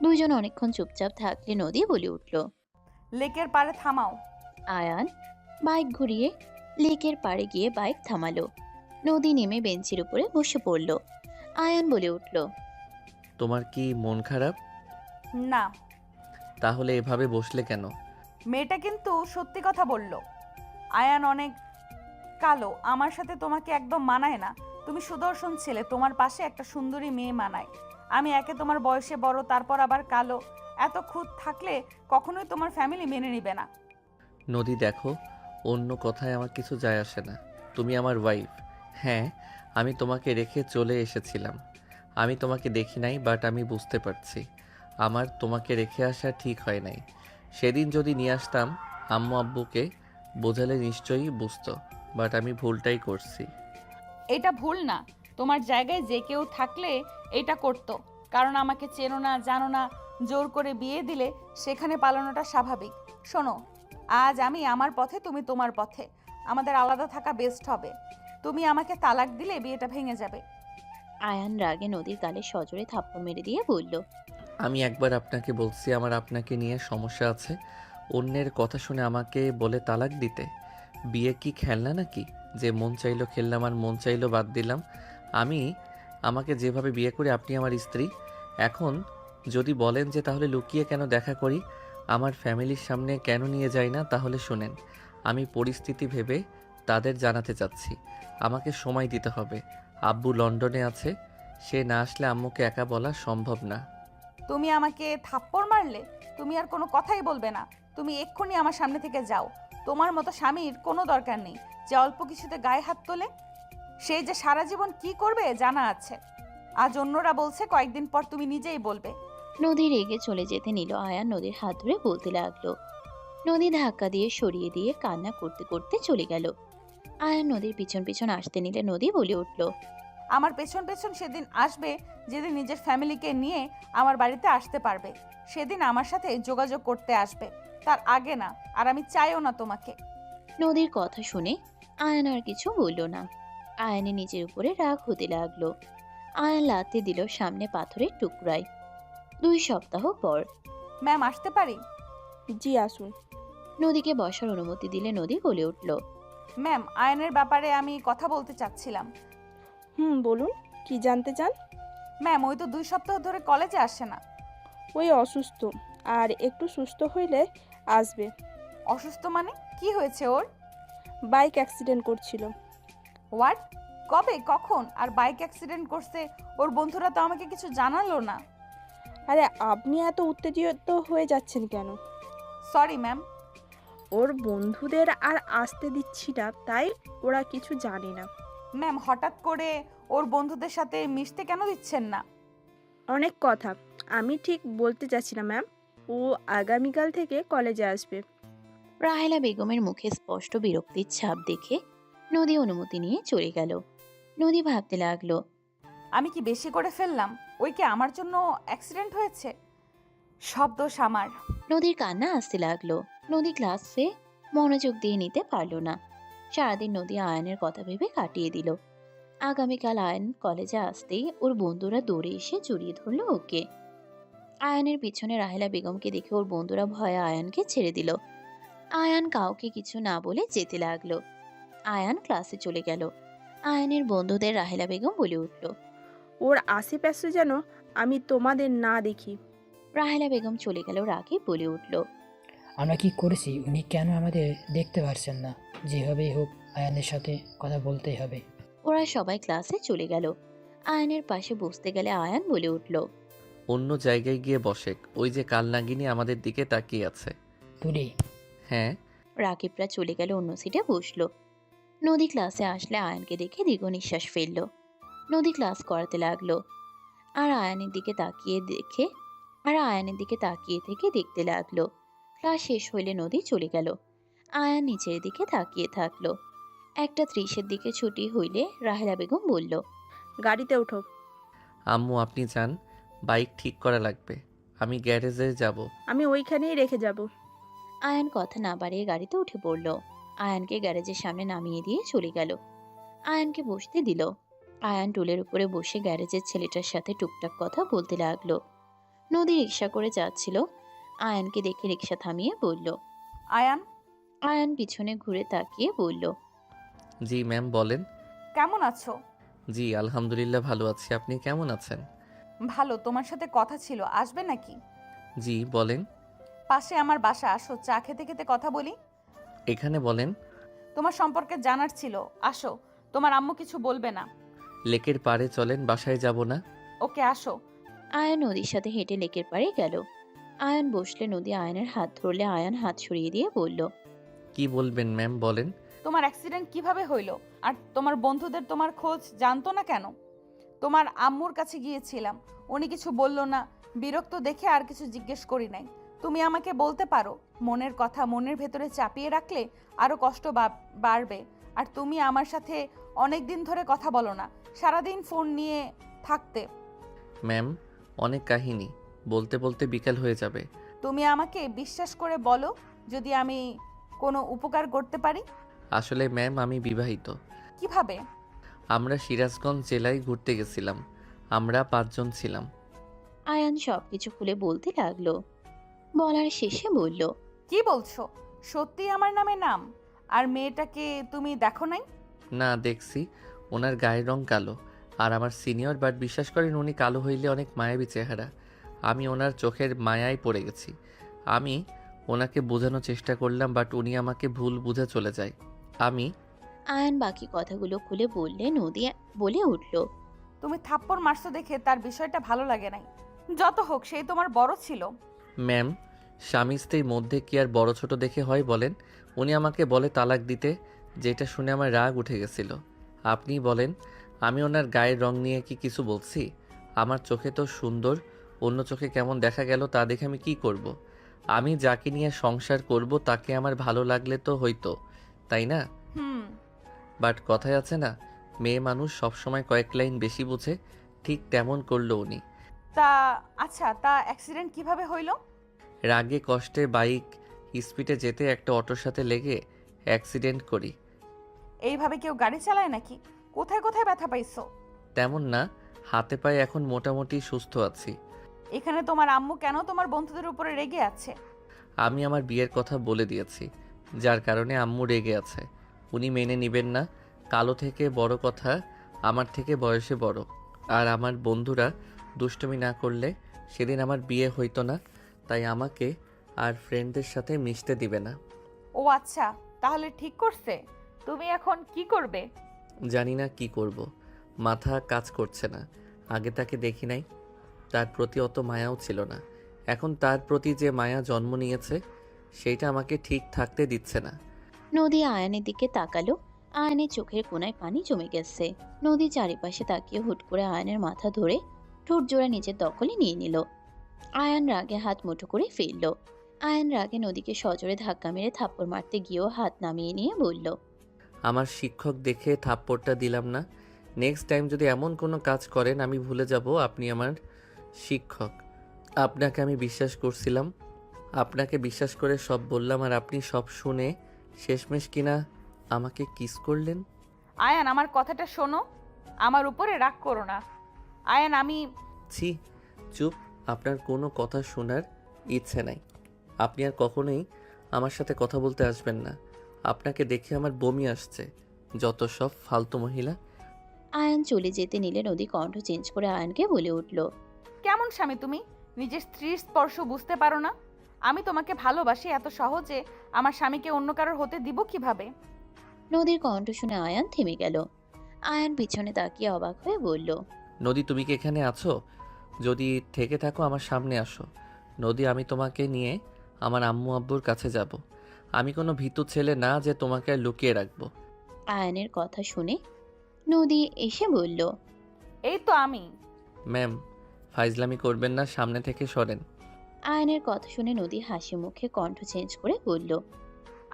দুইজন অনেকক্ষণ চুপচাপ থাকলে নদী বলে উঠল, লেকের পাড়ে থামাও। আয়ান বাইক ঘুরিয়ে লেকের পাড়ে গিয়ে বাইক থামালো। নদী নেমে বেঞ্চের উপরে বসে পড়ল। আয়ান বলে উঠল, তোমার কি মন খারাপ? না। তাহলে এভাবে বসলে কেন? মেয়েটা কিন্তু সত্যি কথা বলল। আয়ান অনেক কালো, আমার সাথে তোমাকে একদম মানায় না। তুমি সুদর্শন ছেলে, তোমার পাশে একটা সুন্দরী মেয়ে মানায়। আমি একে তোমার বয়সে বড়, তারপর আবার কালো, এত খুঁত থাকলে কখনোই তোমার ফ্যামিলি মেনে নিবে না। নদী দেখো, অন্য কথায় আমার কিছু যায় আসে না। তুমি আমার ওয়াইফ। হ্যাঁ, আমি তোমাকে রেখে চলে এসেছিলাম। আমি তোমাকে দেখি নাই, বাট আমি বুঝতে পারছি আমার তোমাকে রেখে আসা ঠিক হয় নাই। সেদিন যদি নিয়ে আসতাম আম্মু আব্বুকে, বোঝালে নিশ্চয়ই বুঝতো, বাট আমি ভুলটাই করছি। এটা ভুল না, তোমার জায়গায় যে কেউ থাকলে এটা করতো। কারণ আমাকে চেনো না, জানো না, জোর করে বিয়ে দিলে সেখানে পালানোটা স্বাভাবিক। শোনো, আজ আমি আমার পথে, তুমি তোমার পথে। আমাদের আলাদা থাকা বেস্ট হবে। তুমি আমাকে তালাক দিলে বিয়েটা ভেঙে যাবে। আয়ান রাগে নদীর গালে সজোরে থাপ্পড় মেরে দিয়ে বলল, আমি একবার আপনাকে বলছি আমার আপনাকে নিয়ে সমস্যা আছে, অন্যের কথা শুনে আমাকে বলে তালাক দিতে? বিয়ে কি খেলনা নাকি যে মন চাইলো খেললাম আর মন চাইলো বাদ দিলাম? আমাকে যেভাবে বিয়ে করে আপনি আমার স্ত্রী। এখন যদি বলেন যে তাহলে লুকিয়ে কেন দেখা করি, আমার ফ্যামিলির সামনে কেন নিয়ে যাই না, তাহলে শুনেন, আমি পরিস্থিতি ভেবে তাদের জানাতে চাচ্ছি। আমাকে সময় দিতে হবে। আব্বু লন্ডনে আছে, সে না আসলে আম্মুকে একা বলা সম্ভব না। তুমি আমাকে থাপ্পড় মারলে? তুমি আর কোনো কথাই বলবে না। তুমি এক্ষুনি আমার সামনে থেকে যাও। তোমার মতো স্বামীর কোনো দরকার নেই যে অল্প কিছুতে গায়ে হাত তোলে। সে যে সারা জীবন কি করবে জানা আছে। আজ অন্যরা বলছে, কয়েকদিন পর তুমি নিজেই বলবে। নদী রেগে চলে যেতে নিল। আয়ান নদীর হাত ধরে বলতে লাগলো। নদী ধাক্কা দিয়ে সরিয়ে দিয়ে কান্না করতে করতে চলে গেল। আয়ান নদীর পিছন পিছন আসতে নিলে নদী বলে উঠল, আমার পেছন পেছন সেদিন আসবে যেদিন নিজের ফ্যামিলিকে নিয়ে আমার বাড়িতে আসতে পারবে। সেদিন আমার সাথে যোগাযোগ করতে আসবে, তার আগে না। আর আমি চাইও না তোমাকে। নদীর কথা শুনে আয়ান আর কিছু বলল না। আয়ানের নিজের উপরে রাগ হতে লাগলো। আয়ান লাথি দিল সামনে পাথরের টুকরায়। 2 সপ্তাহ পর। ম্যাম, আসতে পারি? জি আসুন। নদীকে বসার অনুমতি দিলে নদী বলে উঠল, ম্যাম, আয়নের ব্যাপারে আমি কথা বলতে চাচ্ছিলাম। বলুন, কি জানতে চান? ম্যাম, ওই তো 2 সপ্তাহ ধরে কলেজে আসে না। ওই অসুস্থ, আর একটু সুস্থ হইলে আসবে। অসুস্থ মানে? কি হয়েছে ওর? বাইক অ্যাক্সিডেন্ট করছিল। হোয়াট? কবে, কখন? আর বাইক অ্যাক্সিডেন্ট করছে? ওর বন্ধুরা তো আমাকে কিছু জানালো না। আরে আপনি এত উত্তেজিত হয়ে যাচ্ছেন কেন? Sorry ma'am. ওর বন্ধুদের আর আসতে দিচ্ছি না, তাই ওরা কিছু জানে না। ম্যাম, হঠাৎ করে ওর বন্ধুদের সাথে মিশতে কেন দিচ্ছেন না? অনেক কথা আমি ঠিক বলতে চাচ্ছি না ম্যাম। ও আগামীকাল থেকে কলেজে আসবে। রাহেলা বেগমের মুখে স্পষ্ট বিরক্তির ছাপ দেখে নদী অনুমতি নিয়ে চলে গেল। নদী ভাবতে লাগলো, আমি কি বেশি করে ফেললাম? ওই কি আমার জন্য অ্যাক্সিডেন্ট হয়েছে? সব দোষ আমার। নদীর কান্না আসতে লাগলো। নদী ক্লাসে মনোযোগ দিয়ে নিতে পারলো না। সারাদিন নদী আয়নের কথা ভেবে কাটিয়ে দিল। আগামীকাল আয়ন কলেজে আসতেই ওর বন্ধুরা দৌড়ে এসে জড়িয়ে ধরলো ওকে। আয়ানের পিছনে রাহেলা বেগমকে দেখে ওর বন্ধুরা ভয়ে আয়ানকে ছেড়ে দিল। আয়ান কাউকে কিছু না বলে যেতে লাগলো। আয়ান ক্লাসে চলে গেল। আয়ানের বন্ধুদের রাহেলা বেগম বলে উঠল, ওর আশেপাশে যেন আমি তোমাদের না দেখি। রাহেলা বেগম চলে গেল রাগে বলে উঠল, আমরা কি করেছি উনি কেন আমাদের দেখতে পারছেন না? যেভাবেই হোক আয়ানের সাথে কথা বলতেই হবে। ওরা সবাই ক্লাসে চলে গেল। আয়ানের পাশে বসতে গেলে আয়ান বলে উঠল, অন্য জায়গায় গিয়ে বসে, ওই যে কাল নাগিনী আমাদের দিকে তাকিয়ে আছে। তুলি, হ্যাঁ। রাকিবরা চলে গেল অন্য সিটে বসলো। নদী ক্লাসে আসলে আয়ানকে দেখে দীর্ঘ নিঃশ্বাস ফেললো। নদী ক্লাস করাতে লাগলো। আর আয়ানের দিকে তাকিয়ে থেকে দেখতে লাগলো। ক্লাস শেষ হইলে নদী চলে গেল। আয়ান নিচের দিকে তাকিয়ে থাকলো। 1:30 দিকে ছুটি হইলে রাহেলা বেগম বলল, গাড়িতে ওঠো। আম্মু আপনি যান, বাইক ঠিক করা লাগবে, আমি গ্যারেজে যাব। আমি ওইখানেই রেখে যাব। আয়ান কথা না বাড়িয়ে গাড়িতে উঠে পড়ল। আয়ানকে গ্যারেজের সামনে নামিয়ে দিয়ে চলে গেল। আয়ানকে বসতে দিল। আয়ান টুলের উপরে বসে গ্যারেজের ছেলেটার সাথে টুকটাক কথা বলতে লাগলো। নদী রিক্সা করে যাচ্ছিল। আয়ানকে দেখে রিক্সা থামিয়ে বলল, আয়ান। আয়ান পিছনে ঘুরে তাকিয়ে বলল, জি ম্যাম বলেন। কেমন আছো? জি আলহামদুলিল্লাহ ভালো আছি, আপনি কেমন আছেন? ভালো। তোমার সাথে কথা ছিল, আসবে নাকি? জি বলেন। পাশে আমার বাসা, আসো, চা খেতে খেতে কথা বলি। এখানে বলেন। তোমার সম্পর্কে জানার ছিল, আসো। তোমার আম্মু কিছু বলবে না। লেকের পাড়ে চলেন, বাসায় যাব না। ওকে, আসো। আয়ান নদীর সাথে হেঁটে লেকের পাড়ে গেল। আয়ান বসলে নদী আয়ানের হাত ধরলে আয়ান হাত সরিয়ে দিয়ে বলল, কি বলবেন ম্যাম বলেন। তোমার অ্যাক্সিডেন্ট কিভাবে হইলো? আর তোমার বন্ধুদের তোমার খোঁজ জানতো না কেন? তোমার আম্মুর কাছে গিয়েছিলাম, উনি কিছু বললো না। বিরক্ত দেখে আর কিছু জিজ্ঞেস করি নাই। তুমি আমাকে বলতে পারো, মনের কথা মনের ভেতরে চাপিয়ে রাখলে আরও কষ্ট বাড়বে। আর তুমি আমার সাথে অনেক দিন ধরে কথা বলো না, সারাদিন ফোন নিয়ে থাকতে। ম্যাম অনেক কাহিনী, বলতে বলতে বিকাল হয়ে যাবে। তুমি আমাকে বিশ্বাস করে বলো, যদি আমি কোনো উপকার করতে পারি? আসলে ম্যাম আমি বিবাহিত। কিভাবে? আমরা সিরাজগঞ্জ জেলায় ঘুরতে গেছিলাম। আমরা 5 জন ছিলাম। আয়ান সব কিছু খুলে বলতে লাগলো। বলার শেষে বলল, কি বলছো? সত্যি আমার নামে নাম? আর মেয়েটাকে তুমি দেখো নাই? না, দেখছি। ওনার গায়ের রং কালো। আর আমার সিনিয়র, বাট বিশ্বাস করেন উনি কালো হইলে অনেক মায়াবী চেহারা। আমি ওনার চোখের মায়ায় পড়ে গেছি। আমি ওনাকে বোঝানোর চেষ্টা করলাম, বাট উনি আমাকে ভুল বুঝে চলে যায়। আমি আয়ান বাকি কথাগুলো খুলে বললে নদী বলে উঠল, তুমি থাপ্পড় মারছো দেখে তার বিষয়টা ভালো লাগে নাই। যত হোক, সেই তোমার বড় ছিল। ম্যাম, স্বামী স্ত্রীর মধ্যে কি আর বড় ছোট দেখে হয় বলেন? উনি আমাকে বলে তালাক দিতে, যেটা শুনে আমার রাগ উঠে গেছিল। আপনি বলেন, আমি ওনার গায়ের রং নিয়ে কি কিছু বলছি? আমার চোখে তো সুন্দর, অন্য চোখে কেমন দেখা গেল তা দেখে আমি কি করব? আমি যাকে নিয়ে সংসার করব তাকে আমার ভালো লাগলে তো হইতো, তাই না? হুম। বাট কথায় আছে না, মেয়ে মানুষ সবসময় কয়েক লাইন বেশি বুঝে, ঠিক তেমন করলো উনি। তা আচ্ছা, তা অ্যাক্সিডেন্ট কিভাবে হইল? রাগে কষ্টে বাইক স্পিডে যেতে একটা অটোর সাথে লেগে অ্যাক্সিডেন্ট করি। এইভাবে কেউ গাড়ি চালায় নাকি? কোথায় কোথায় ব্যথা পাইছো? তেমন না, হাতে পায়ে এখন মোটামুটি সুস্থ আছি। এখানে তোমার আম্মু কেন তোমার বন্ধুদের উপরে রেগে আছে? আমি আমার বিয়ের কথা বলে দিয়েছি, যার কারণে আম্মু রেগে আছে। উনি মেনে নেবেন না। কালো থেকে বড় কথা, আমার থেকে বয়সে বড়। আর আমার বন্ধুরা দুষ্টুমি না করলে সেদিন আমার বিয়ে হইতো না, তাই আমাকে আর ফ্রেন্ডদের সাথে মিশতে দিবে না। ও আচ্ছা, তাহলে ঠিক করছে। তুমি এখন কি করবে? জানি না কি করব, মাথা কাজ করছে না। আগে তাকে দেখি নাই, তার প্রতি অত মায়াও ছিল না। এখন তার প্রতি যে মায়া জন্ম নিয়েছে, সেইটা আমাকে ঠিক থাকতে দিচ্ছে না। নদী আয়ানের দিকে তাকালো। আয়ানের চোখের কোণায় পানি জমে গেছে। নদী চারিপাশে তাকিয়ে হুট করে আয়ানের মাথা ধরে ঠোঁট জোড়া নিজের দখলে নিয়ে নিল। আয়ান রাগে হাত মুঠো করে ফেলল। আয়ান রাগে নদীকে সজোরে ধাক্কা মেরে থাপ্পড় মারতে গিয়েও হাত নামিয়ে নিয়ে বলল, আমার শিক্ষক দেখে থাপ্পড়টা দিলাম না। নেক্সট টাইম যদি এমন কোনো কাজ করেন আমি ভুলে যাব আপনি আমার শিক্ষক। আপনাকে আমি বিশ্বাস করছিলাম, আপনাকে বিশ্বাস করে সব বললাম, আর আপনি সব শুনে শেষমেশ কিনা আমাকে কিস করলেন। আয়ান, আমার কথাটা শোনো। আমার উপরে রাগ করো না। আয়ান, আমি ছি, চুপ। আপনার কোনো কথা শোনার ইচ্ছে নাই। আপনি আর কখনোই আমার সাথে কথা বলতে আসবেন না। আপনাকে দেখে আমার বমি আসছে। যত সব ফালতু মহিলা। আয়ান চলে যেতে নিলে নদী কণ্ঠ চেঞ্জ করে আয়ানকে বলে উঠল, কেমন স্বামী তুমি? নিজের স্ত্রীর স্পর্শ বুঝতে পারো না? আমি তোমাকে ভালোবাসি, এত সহজে আমার স্বামীকে অন্য কারোর হতে দিব কিভাবে? নদীর কণ্ঠ শুনে আয়ান থেমে গেল। আয়ান পিছনে তাকিয়ে অবাক হয়ে বলল, নদী, তুমি কি এখানে আছো? যদি থেকে থাকো আমার সামনে আসো। নদী, আমি তোমাকে নিয়ে আমার আম্মু আব্বুর কাছে যাব। আমি কোনো ভীতু ছেলে না যে তোমাকে আর লুকিয়ে রাখবো। আয়ানের কথা শুনে নদী এসে বলল, এই তো আমি। ম্যাম, ফাইজলামি করবেন না, সামনে থেকে সরেন। আয়ানের কথা শুনে নদী হাসি মুখে কণ্ঠ চেঞ্জ করে বলল,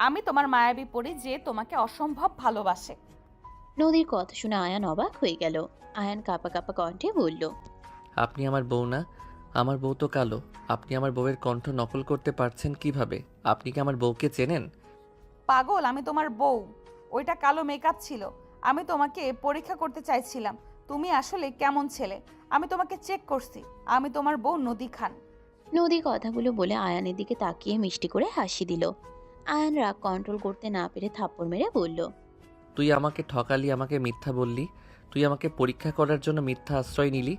আমি তোমার মায়াবী পড়ি যে তোমাকে অসম্ভব ভালোবাসে। নদীর কথা শুনে আয়ান অবাক হয়ে গেল। আয়ান কাঁপা কাঁপা কণ্ঠে বলল, আপনি আমার বউ না? আমার বউ তো কালো। আপনি আমার বউয়ের কণ্ঠ নকল করতে পারছেন কিভাবে? আপনি কি আমার বউকে চেনেন? পাগল, আমি তোমার বউ। ওইটা কালো মেকআপ ছিল। আমি তোমাকে পরীক্ষা করতে চাইছিলাম তুমি আসলে কেমন ছেলে। আমি তোমাকে চেক করছি। আমি তোমার বউ নদী খান। নদী কথাগুলো বলে আয়ানের দিকে তাকিয়ে মিষ্টি করে হাসি দিল। আয়ান রাগ কন্ট্রোল করতে না পেরে থাপ্পড় মেরে বলল, তুই আমাকে ঠকালি, আমাকে মিথ্যা বললি। তুই আমাকে পরীক্ষা করার জন্য মিথ্যা আশ্রয় নিলি,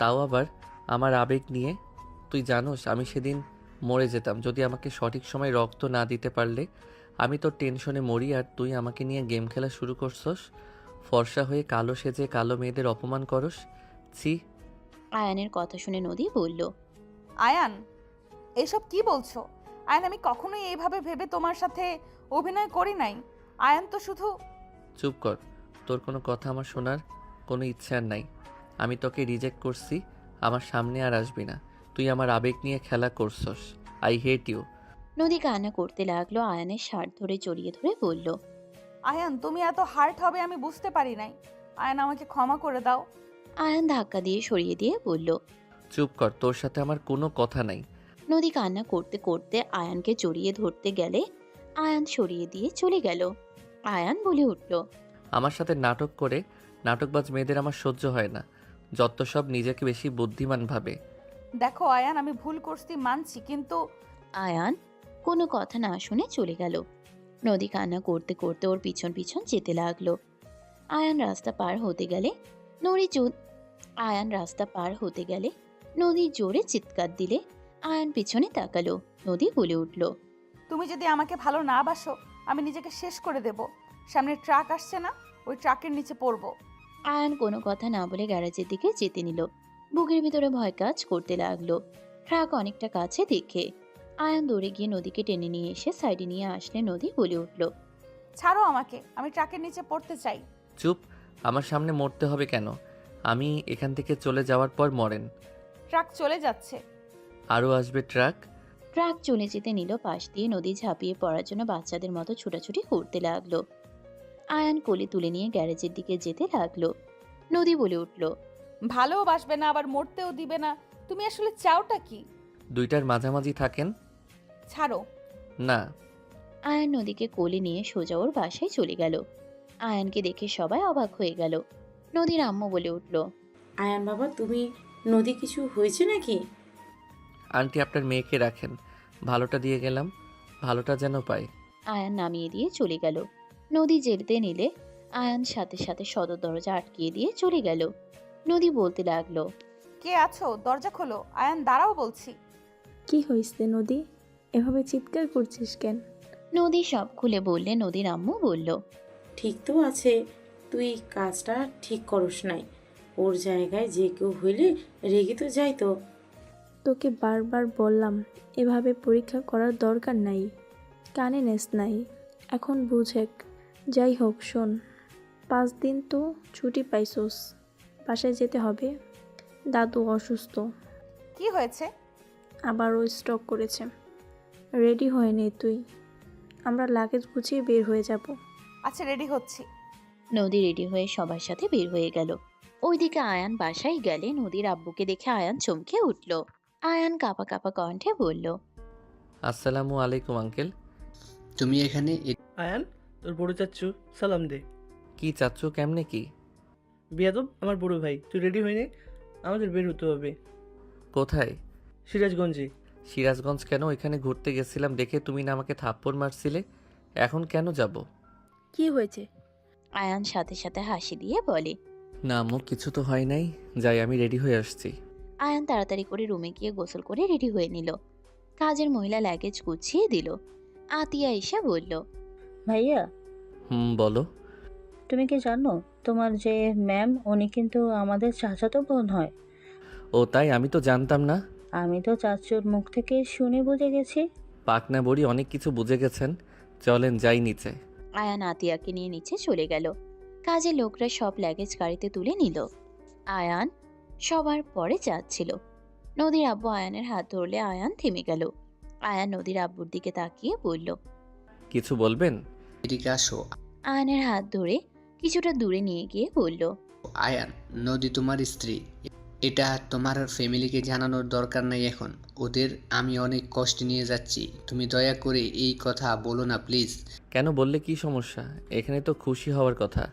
তাও আবার আমার আবেগ নিয়ে। তুই জানোস আমি সেদিন মরে যেতাম যদি আমাকে সঠিক সময় রক্ত না দিতে পারলে। আমি তো টেনশনে মরি, আর তুই আমাকে নিয়ে গেম খেলা শুরু করছস। ফর্সা হয়ে কালো সেজে কালো মেয়েদের অপমান করস। ছি। আয়ানের কথা শুনে নদী বলল, আয়ান, এসব কি বলছো? আয়ান, আমি কখনোই এইভাবে ভেবে তোমার সাথে অভিনয় করি নাই। আয়ান তো শুধু। চুপ কর, তোর কোনো কথা আমার শোনার কোনো ইচ্ছা আর নাই। আমি তোকে রিজেক্ট করছি, আমার সামনে আর আসবি না। তুই আমার আবেগ নিয়ে খেলা করছস। I hate you. নদী কান্না করতে লাগলো। আয়ানের শার্ট ধরে জড়িয়ে ধরে বলল, আয়ান, তুমি এত হার্ট হবে আমি বুঝতে পারি নাই। আয়ান, আমাকে ক্ষমা করে দাও। আয়ান ধাক্কা দিয়ে সরিয়ে দিয়ে বলল, চুপ কর, তোর সাথে আমার কোনো কথা নাই। নদী কান্না করতে করতে আয়ানকে জড়িয়ে ধরতে গেলে আয়ান সরিয়ে দিয়ে চলে গেল। আয়ান বলে উঠল, আমার সাথে নাটক করে নাটকবাজ মেয়েদের আমার সহ্য হয় না। যত সব নিজেকে বেশি বুদ্ধিমান ভাবে। দেখো আয়ান, আমি ভুল করছি মানছি, কিন্তু আয়ান কোনো কথা না শুনে চলে গেল। নদী কান্না করতে করতে ওর পিছন পিছন যেতে লাগলো। আয়ান রাস্তা পার হতে গেলে নদী জোরে চিৎকার দিলে আয়ান পিছনে তাকালো। নদী বলে উঠল, তুমি যদি আমাকে ভালো না বাসো, আমি নিজেকে শেষ করে দেব। সামনে ট্রাক আসছে না, ওই ট্রাকের নিচে পড়বো। আয়ান কোনো কথা না বলে গ্যারেজের দিকে যেতে নিল। বুকের ভিতরে ভয় কাজ করতে লাগলো। ট্রাক অনেকটা কাছে দেখে আয়ান দৌড়ে গিয়ে নদীকে টেনে নিয়ে এসে সাইডে নিয়ে আসলে নদী বলে উঠল, ছাড়ো আমাকে, আমি ট্রাকের নিচে পড়তে চাই। চুপ, আমার সামনে মরতে হবে কেন? আমি এখান থেকে চলে যাওয়ার পর মরেন। ট্রাক চলে যাচ্ছে। আরও আসবে ট্রাক। ট্রাক চলে যেতে নিল পাশ দিয়ে। নদী ঝাঁপিয়ে পড়ার জন্য বাচ্চাদের মতো ছুটাছুটি করতে লাগলো। আয়ান কোলে তুলে নিয়ে গ্যারেজের দিকে যেতে লাগলো। নদী বলে উঠল, ভালোবাসবে না, আবার মরতেও দিবে না। তুমি আসলে চাওটা কি? দুইটার মাঝামাঝি থাকেন। ছাড়ো। না। আয়ান নদীকে কোলে নিয়ে সোজা ওর বাসায় চলে গেল। আয়ানকে দেখে সবাই অবাক হয়ে গেল। নদীর আম্মু বলে উঠল, আয়ান বাবা, তুমি নদী কিছু হয়েছে নাকি? আন্টি আপনার মেয়েকে রাখেন, ভালোটা দিয়ে গেলাম, ভালোটা যেন পাই। আয়ান নামিয়ে দিয়ে চলে গেল। নদী যেতে নিলে আয়ান সাথে সাথে সদর দরজা আটকিয়ে দিয়ে চলে গেল। নদী বলতে লাগলো, কে আছো? দরজা খোলো। আয়ান দাঁড়াও বলছি। কি হয়েছে নদী, এভাবে চিৎকার করছিস কেন? নদী সব খুলে বললে। নদীর আম্মু বলল, ঠিক তো আছে, তুই কাজটা ঠিক করস নাই। ওর জায়গায় যে কেউ হইলে রেগে তো যাইতো। তোকে বারবার বললাম এভাবে পরীক্ষা করার দরকার নাই, কানে নেস নাই, এখন বুঝেক। যাই হোক শোন, 5 দিন তো ছুটি পাইছোস, বাসায় যেতে হবে। দাদু অসুস্থ, কি হয়েছে? আবারও স্ট্রোক করেছে। রেডি হয়ে নে তুই, আমরা লাগেজ গুছিয়ে বের হয়ে যাব। আচ্ছা, রেডি হচ্ছি। নদী রেডি হয়ে সবার সাথে বের হয়ে গেল। ওইদিকে আয়ান বাসায় গেলে নদীর আব্বুকে দেখে আয়ান চমকে উঠল। আয়ান কাঁপা কাঁপা কণ্ঠে বলল, আসসালামু আলাইকুম আঙ্কেল। তুমি এখানে আয়ান, তোর বড় চাচ্ছু সালাম দে। কি চাচ্ছু? কেমনে কি? বিয়াদব আমার বড় ভাই, তুই রেডি হয়ে নে, আমাদের বের হতে হবে। কোথায়? সিরাজগঞ্জে। সিরাজগঞ্জ কেন? এখানে ঘুরতে গেছিলাম দেখে তুমি না আমাকে থাপ্পড় মারছিলে, এখন কেন যাব? কি হয়েছে? আয়ান সাথে সাথে হাসি দিয়ে বলে, না আম্মু, কিছু তো হয় নাই, যাই আমি রেডি হয়ে আসছি। আয়ান তাড়াতাড়ি করে রুমে গিয়ে গোসল করে রেডি হয়ে নিল। কাজের মহিলা লাগেজ গুছিয়ে দিল। আতিয়া এসে বলল, ভাইয়া, বলো। তুমি কি জানো তোমার যে ম্যাম, উনি কিন্তু আমাদের চাচাতো বোন হয়। ও তাই? আমি তো জানতাম না। আমি তো চাচুর মুখ থেকে শুনে বুঝে গেছি। পাকনা বড়ি অনেক কিছু বুঝে গেছেন, চলেন যাই নিচে। আয়ান আতিয়াকে নিয়ে নিচে চলে গেল। কাজের লোকরা সব লাগেজ গাড়িতে তুলে নিল। আয়ান সবার পরে যাচ্ছিল। নদীর আব্বু আয়ানের হাত ধরলে আয়ান থেমে গেল। আয়ান নদীর আব্বুর দিকে তাকিয়ে বলল, কিছু বলবেন? এদিকে আসো। আয়ানের হাত ধরে কিছুটা দূরে নিয়ে গিয়ে বলল, আয়ান, নদী তোমার স্ত্রী, এটা তোমার ফ্যামিলিকে জানানোর দরকার নাই এখন। ওদের আমি অনেক কষ্ট নিয়ে যাচ্ছি, তুমি দয়া করে এই কথা বলো না প্লিজ। কেন? বললে কি সমস্যা? এখানে তো খুশি হওয়ার কথা,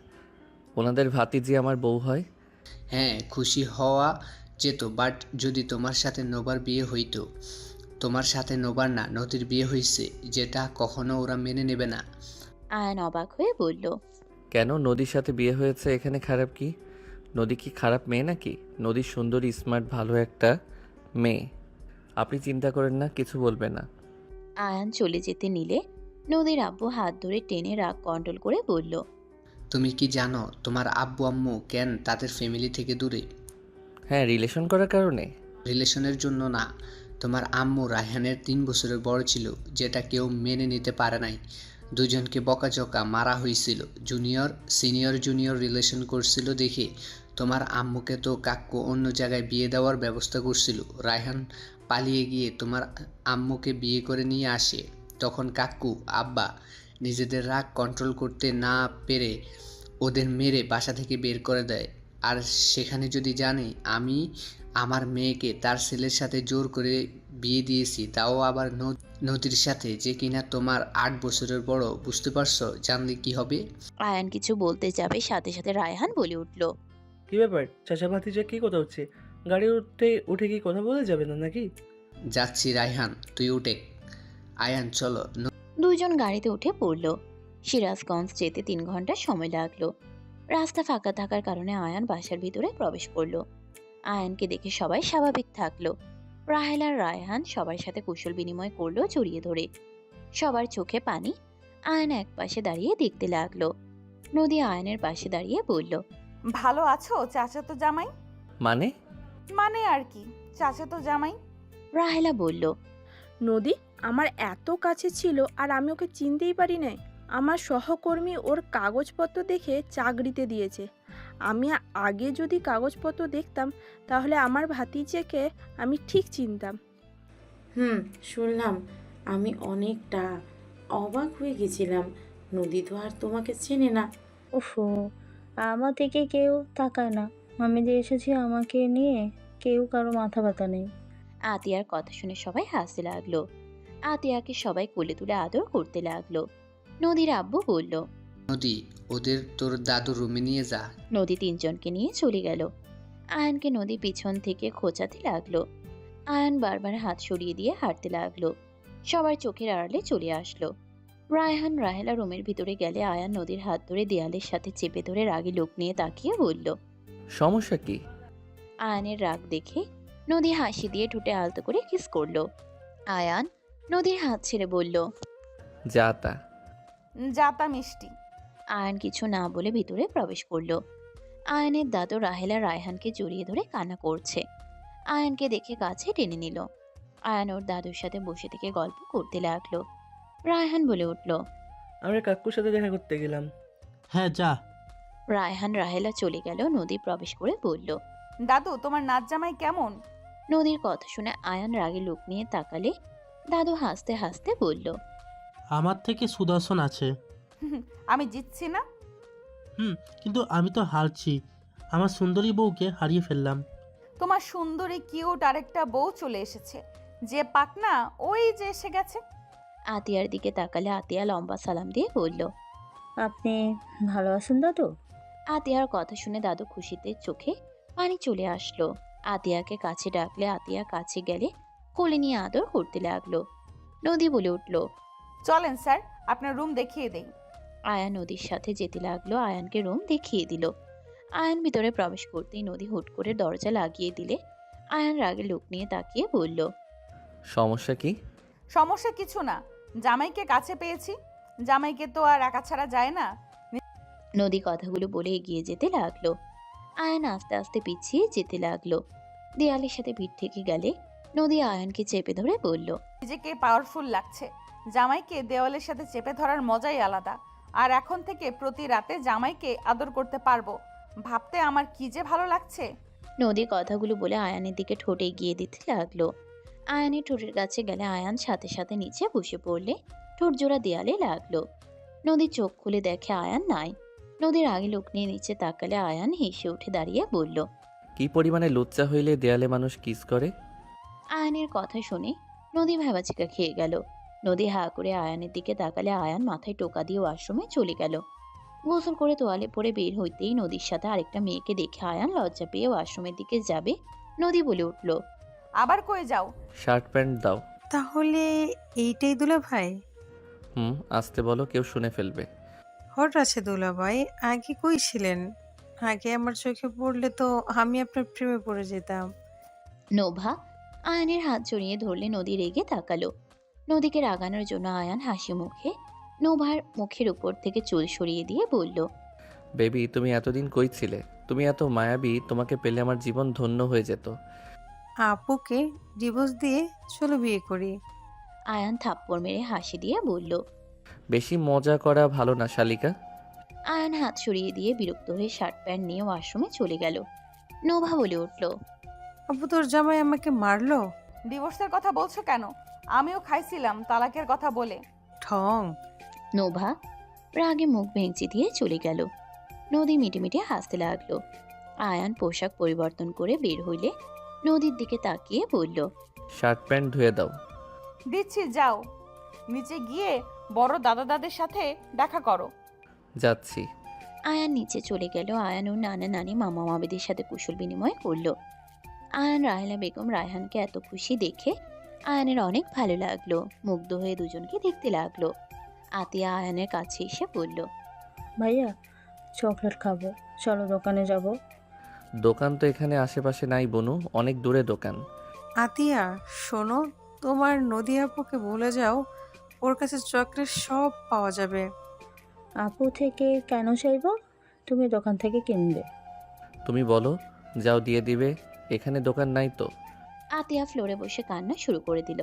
ওনাদের ভাতিজি আমার বউ হয়। হ্যাঁ, খুশি হওয়া যেত, বাট যদি তোমার সাথে নোবার বিয়ে হইতো। তোমার সাথে নোবার না, নদীর বিয়ে হয়েছে, যেটা কখনো ওরা মেনে নেবে না। আয়ান অবাক হয়ে বলল, কেন? নদীর সাথে বিয়ে হয়েছে, এখানে খারাপ কি? নদী কি খারাপ মেয়ে নাকি? নদী সুন্দরী, স্মার্ট, ভালো একটা মেয়ে। আপনি চিন্তা করেন না, কিছু বলবে না। আয়ান চলে যেতে নিলে নদীর আব্বু হাত ধরে টেনে রাগ কন্ট্রোল করে বলল, তুমি কি জানো তোমার আব্বু আম্মু কেন তাদের ফ্যামিলি থেকে দূরে? হ্যাঁ, রিলেশন করার কারণে। রিলেশনের জন্য না, তোমার আম্মু রায়হানের 3 বছরের বড় ছিল, যেটা কেউ মেনে নিতে পারে নাই। দুজনকে বকাঝকা মারা হয়েছিল। জুনিয়র রিলেশন করছিল দেখে তোমার আম্মুকে তো কাকু অন্য জায়গায় বিয়ে দেওয়ার ব্যবস্থা করছিল। রায়হান পালিয়ে গিয়ে তোমার আম্মুকে বিয়ে করে নিয়ে আসে। তখন কাকু আব্বা নিজেদের রাগ কন্ট্রোল করতে না পেরে ওদের মেরে বাসা থেকে বের করে দেয়। আর সেখানে যদি জানে আমি আমার মেয়েকে তার ছেলের সাথে জোর করে বিয়ে দিয়েছি, তাও আবার নদীর সাথে, যে কিনা তোমার 8 বছরের বড়, বুঝতে পারছো? জানলে কি হবে? আয়ান কিছু বলতে যাবে, সাথে সাথে রায়হান বলে উঠল। কি ব্যাপার চাচা ভাতিজা, কি কথা হচ্ছে? গাড়ি উঠে কি কথা বলে যাবে না নাকি? যাচ্ছি রায়হান, তুই উঠে। আয়ান চলো। দুইজন গাড়িতে উঠে পড়ল। সিরাজগঞ্জ যেতে 3 ঘন্টা সময় লাগলো। রাস্তা ফাঁকা থাকার কারণে আয়ান বাসার ভিতরে প্রবেশ করলো। আয়ানকে দেখে সবাই স্বাভাবিক থাকলো। রাহেল আর রায়হান সবার সাথে কুশল বিনিময় করলো জড়িয়ে ধরে। সবার চোখে পানি। আয়ান এক পাশে দাঁড়িয়ে দেখতে লাগলো। নদী আয়ানের পাশে দাঁড়িয়ে বলল, ভালো আছো চাচাতো জামাই? মানে? মানে আর কি, চাচাতো জামাই। রাহেলা বলল, নদী আমার এত কাছে ছিল আর আমি ওকে চিনতেই পারি নাই। আমার সহকর্মী ওর কাগজপত্র দেখে চাকরিতে দিয়েছে। আমি আগে যদি কাগজপত্র দেখতাম তাহলে আমার ভাতিজাকে আমি ঠিক চিনতাম। শুনলাম। আমি অনেকটা অবাক হয়ে গেছিলাম। নদী তো আর তোমাকে চেনে না। ওফো, আমার দিকে কেউ তাকায় না। আমি যে এসেছি আমাকে নিয়ে কেউ কারো মাথা ব্যথা নেই। আতিয়ার কথা শুনে সবাই হাসতে লাগলো। আতিয়াকে সবাই কোলে তুলে আদর করতে লাগলো। নদীর আব্বু বলল, নদী, ওদের তোর দাদুর রুমে নিয়ে যা। নদী 3 জনকে নিয়ে চলে গেল। আয়ানকে নদী পিছন থেকে খোঁচাতে লাগলো। আয়ান বারবার হাত সরিয়ে দিয়ে হাঁটতে লাগলো। সবার চোখের আড়ালে চলে আসলো। রায়হান রাহেলা রুমের ভিতরে গেলে আয়ান নদীর হাত ধরে দেয়ালের সাথে চেপে ধরে রাগী লোক নিয়ে তাকিয়ে বলল, সমস্যা কি? আয়ানের রাগ দেখে নদী হাসি দিয়ে ঠোঁটে আলতো করে কিস করলো। আয়ান নদীর হাত ছেড়ে বলল, যা তা। জাতা মিষ্টি। আয়ান কিছু না বলে ভিতরে প্রবেশ করলো। আয়ানের দাদু রাহেলা রায়হানকে জড়িয়ে ধরে কান্না করছে। আয়ানকে দেখে কাছে টেনে নিল। আয়ান ওর দাদুর সাথে বসে থেকে গল্প করতে লাগলো। রায়হান বলে উঠল, আমরা কাকুর সাথে দেখা করতে গেলাম। হ্যাঁ যা। রায়হান রাহেলা চলে গেল। নদী প্রবেশ করে বলল, দাদু তোমার নাচ জামাই কেমন? নদীর কথা শুনে আয়ান রাগে লোক নিয়ে তাকালে দাদু হাসতে হাসতে বলল, আমার থেকে সুদর্শন আছে। আমি জিতছি না। কিন্তু আমি তো হারছি। আমার সুন্দরী বউকে হারিয়ে ফেললাম। তোমার সুন্দরী কিউট আরেকটা বউ চলে এসেছে। যে পাকনা ওই যে এসে গেছে। আতিয়ার দিকে তাকালে আতিয়া লম্বা সালাম দিয়ে বলল, আপনি ভালো আছেন দাদু? আতিয়ার কথা শুনে দাদু খুশিতে চোখে পানি চলে আসলো। আতিয়াকে কাছে ডাকলে আতিয়া কাছে গেলে কোলে নিয়ে আদর করতে লাগলো। নদী বলে উঠল, চলেন স্যার, আপনার রুম দেখিয়ে দেই। আয়ান নদীর সাথে যেতে লাগলো। আয়ানকে রুম দেখিয়ে দিল। আয়ান ভিতরে প্রবেশ করতেই নদী হুট করে দরজা লাগিয়ে দিলে আয়ান রাগে লোক নিয়ে তাকিয়ে বলল, সমস্যা কি? সমস্যা কিছু না, জামাইকে কাছে পেয়েছি। জামাইকে তো আর একা ছাড়া যায় না। নদী কথাগুলো বলে এগিয়ে যেতে লাগলো। আয়ান আস্তে আস্তে পিছিয়ে যেতে লাগলো। দেয়ালের সাথে ভিড় থেকে গেলে নদী আয়ানকে চেপে ধরে বলল, নিজেকে পাওয়ারফুল লাগছে। জামাইকে দেওয়ালের সাথে চেপে ধরার মজাই আলাদা। আর এখন থেকে প্রতি রাতে জামাইকে আদর করতে পারবো। ভাবতে আমার কি যে ভালো লাগছে। নদী কথাগুলো বলে আয়ানের দিকে ঠোঁট এগিয়ে দিতে লাগলো। আয়ানের ঠোঁটের কাছে গেলে আয়ান সাথে সাথে নিচে বসে পড়লে ঠোঁট জোড়া দেয়ালে লাগলো। নদী চোখ খুলে দেখে আয়ান নাই। নদীর আগে লোক নিয়ে নিচে তাকালে আয়ান হেসে উঠে দাঁড়িয়ে বলল, কি পরিমাণে লুচ্চা হইলে দেয়ালে মানুষ কিস করে? আয়ানের কথা শুনে নদী ভেবাচিকা খেয়ে গেল। নদী হা করে আয়ানের দিকে তাকালে আয়ান মাথায় টোকা দিয়ে ওয়াশরুমে চলে গেল। গোসল করে তোয়ালে পরে বের হইতেই নদীর সাথে আরেকটা মেয়েকে দেখে আয়ান লজ্জা পেয়ে ওয়াশরুমের দিকে যাবে। নদী বলে উঠল, আবার কই যাও? শার্ট প্যান্ট দাও। তাহলে এইটাই দুলা ভাই? আসতে বলো, কেউ শুনে ফেলবে। হট আছে দুলা ভাই, আগে কই ছিলেন? আগে আমার চোখে পড়লে তো আমি আপনার প্রেমে পড়ে যেতাম। নোভা আয়ানের হাত জড়িয়ে ধরলে নদী রেগে তাকালো। নদীকে রাগানোর জন্য আয়ান হাসি মুখে নোভার মুখের উপর থেকে চুল সরিয়ে দিয়ে বলল, বেবি, তুমি এতদিন কই ছিলে? তুমি এত মায়াবী, তোমাকে পেলে আমার জীবন ধন্য হয়ে যেত। আপুকে ডিভোর্স দিয়ে চলো বিয়ে করি। আয়ান থাপ্পড় মেরে হাসি দিয়ে বলল, বেশি মজা করা ভালো না শালিকা। আয়ান হাত সরিয়ে দিয়ে বিরক্ত হয়ে শার্ট প্যান্ট নিয়ে ওয়াশরুমে চলে গেল। নোভা বলে উঠল, আপু তোর জামাই আমাকে মারলো। ডিভোর্সের কথা বলছো কেন? আমিও খাইছিলাম তালাকের কথা বলে। ঠং। নোভা রাগে মুখ ভেঙচি দিয়ে চলে গেল। নদী মিটে মিটে হাসতে লাগলো। আয়ান পোশাক পরিবর্তন করে বের হইলে নদীর দিকে তাকিয়ে বলল, শার্ট প্যান্ট ধুয়ে দাও। দিচ্ছি, যাও নিচে গিয়ে বড় দাদা দাদের সাথে দেখা করো। যাচ্ছি। আয়ান নিচে চলে গেল। আয়ান ওর নানা নানি মামা মামিদের সাথে কুশল বিনিময় করলো। আয়ান রাহেলা বেগম রায়হানকে এত খুশি দেখে আয়ানের অনেক ভালো লাগলো। মুগ্ধ হয়ে দুজনকে দেখতে লাগলো। আতিয়া আয়ানের কাছে এসে বলল, ভাইয়া চকলেট খাবো, চলো দোকানে যাব। দোকান তো এখানে আশেপাশে নাই বনু, অনেক দূরে দোকান। আতিয়া শোনো, তোমার নদী আপুকে বলে যাও, ওর কাছে চকলেট সব পাওয়া যাবে। আপু থেকে কেন চাইবো? তুমি দোকান থেকে কিনবে। তুমি বলো, যাও দিয়ে দিবে। এখানে দোকান নাই তো। আতিয়া ফ্লোরে বসে কান্না শুরু করে দিল।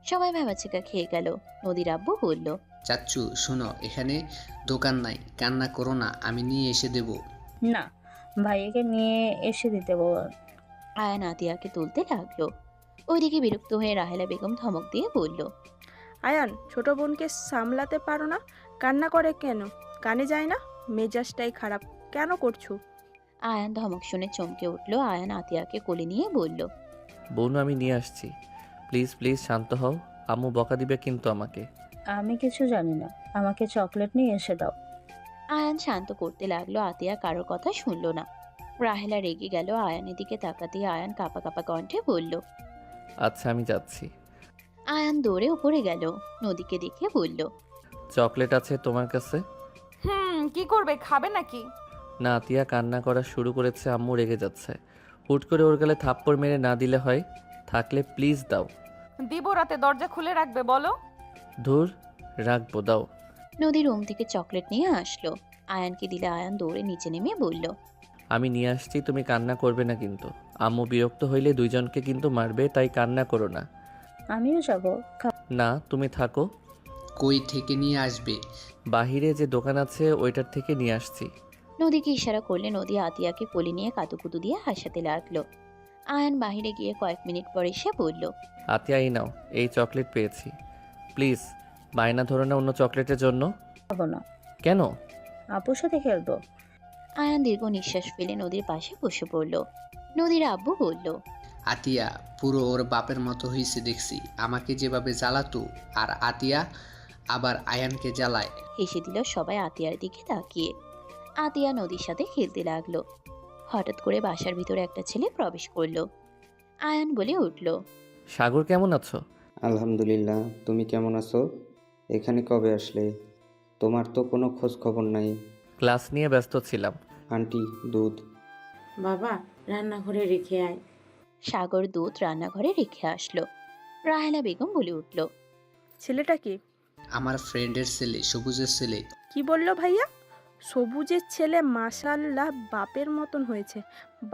সবাই ভেবাচিকা খেয়ে গেল। নদীর আব্বু বলল, চাচ্চু শোনো, এখানে দোকান নাই, কান্না করো না, আমি নিয়ে এসে দেব। না, ভাইয়াকে নিয়ে এসে দিতে বল। আয়ান আতিয়াকে তুলতে লাগলো। ওইদিকে বিরক্ত হয়ে রাহেলা বেগম ধমক দিয়ে বলল, আয়ান, ছোট বোনকে সামলাতে পারো না? কান্না করে কেন? কানে যায় না? মেজাজটাই খারাপ, কেন করছো? আয়ান ধমক শুনে চমকে উঠল। আয়ান আতিয়াকে কোলে নিয়ে বলল, বনু আমি নিয়ে আসছি, প্লিজ প্লিজ শান্ত হও। আম্মু বকা দিবে কিন্তু আমাকে। আমি কিছু জানি না, আমাকে চকলেট নিয়ে এসে দাও। আয়ান শান্ত করতে লাগলো। আতিয়া কারোর কথা শুনল না। রাহেলা রেগে গেল। আয়ানের দিকে তাকাতেই আয়ান কাঁপা কাঁপা কণ্ঠে বলল, আচ্ছা আমি যাচ্ছি। আয়ান দৌড়ে উপরে গেল। নদীকে দেখে বলল, চকলেট আছে তোমার কাছে? কি করবে, খাবে নাকি? না, আতিয়া কান্না করা শুরু করেছে, আম্মু রেগে যাচ্ছে। হুট করে ওর গালে থাপ্পড় মেরে না দিলে হয়? থাকলে প্লিজ দাও। দিব, রাতে দরজা খুলে রাখবে বলো। ধুর, রাখবো, দাও। নদী রুম থেকে চকলেট নিয়ে আসলো। আয়ানকে দিলে আয়ান দৌড়ে নিচে নেমে বলল, আমি নিয়ে আসছি, তুমি কান্না করবে না কিন্তু। আম্মু বিরক্ত হইলে দুইজনকে কিন্তু মারবে, তাই কান্না করো না। আমিও যাব। না, তুমি থাকো। কই থেকে নিয়ে আসবে? বাহিরে যে দোকান আছে ওইটার থেকে নিয়ে আসছি। নদীকে ইশারা করলে নদী আতিয়াকে কোলে নিয়ে কাতুকুতু দিয়ে হাসাতে লাগলো। আয়ান বাহিরে গিয়ে কয়েক মিনিট পর এসে বলল, আতিয়া এই নাও, এই চকলেট পেয়েছি। প্লিজ বায়না ধরো না অন্য চকলেটের জন্য। খাবো না। কেন? আপুর সাথে খেলবো। আয়ান দীর্ঘ নিঃশ্বাস ফেলে নদীর পাশে বসে পড়ল। নদীর আব্বু বলল, আতিয়া পুরো ওর বাপের মতো হয়েছে দেখছি, আমাকে যেভাবে জ্বালাতো, আর আতিয়া আবার আয়ানকে জ্বালায়। হেসে দিল সবাই আতিয়ার দিকে তাকিয়ে। আতিয়া নদীর সাথে খেলতে লাগলো। হঠাৎ করে বাসার ভিতরে একটা ছেলে প্রবেশ করলো। আয়ান বলে উঠল, সাগর কেমন আছো? আলহামদুলিল্লাহ, তুমি কেমন আছো? এখানে কবে আসলে? তোমার তো কোনো খোঁজ খবর নাই। ক্লাস নিয়ে ব্যস্ত ছিলাম। আন্টি, দুধ। বাবা, রান্নাঘরে রেখে আয়। সাগর দুধ রান্নাঘরে রেখে আসলো। রাহেলা বেগম বলে উঠল, ছেলেটা কি? আমার ফ্রেন্ডের ছেলে, সবুজের ছেলে। কি বললো ভাইয়া? সবুজের ছেলে? মাশাআল্লাহ, বাপের মতন হয়েছে।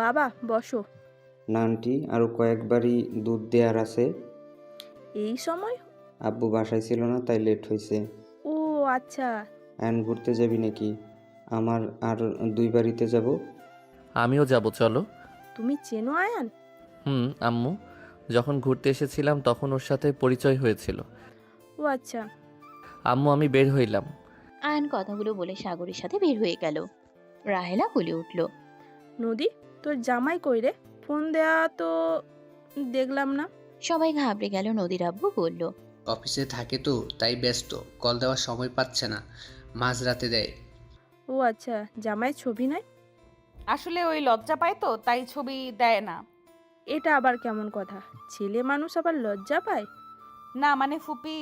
বাবা বসো। না আন্টি, আরও কয়েকবারই দুধ দেওয়ার আছে। এই সময়? আব্বু বাসায় ছিল না, তাই লেট হয়েছে। ও আচ্ছা। আয়ন ঘুরতে যাবি নাকি? আমার আর 2 বাড়িতে যাব। আমিও যাব, চলো। তুমি চেনো আয়ান? আম্মু যখন ঘুরতে এসেছিলাম তখন ওর সাথে পরিচয় হয়েছিল। ও আচ্ছা। আম্মু আমি বের হইলাম। আয়ান কথাগুলো বলে সাগরের সাথে বের হয়ে গেল। রাহেলা বলে উঠল, নদী, তোর জামাই কই রে? ফোন দেয়া তো দেখলাম না। সবাই ঘাবড়ে গেল। নদীর আব্বু বলল, অফিসে থাকে তো তাই ব্যস্ত, কল দেওয়ার সময় পাচ্ছে না, মাঝরাতে দেয়। ও আচ্ছা, জামাই ছবি নাই? আসলে ওই লজ্জা পায় তো, তাই ছবি দেয় না। এটা আবার কেমন কথা? ছেলে মানুষ আবার লজ্জা পায়? না মানে ফুপি।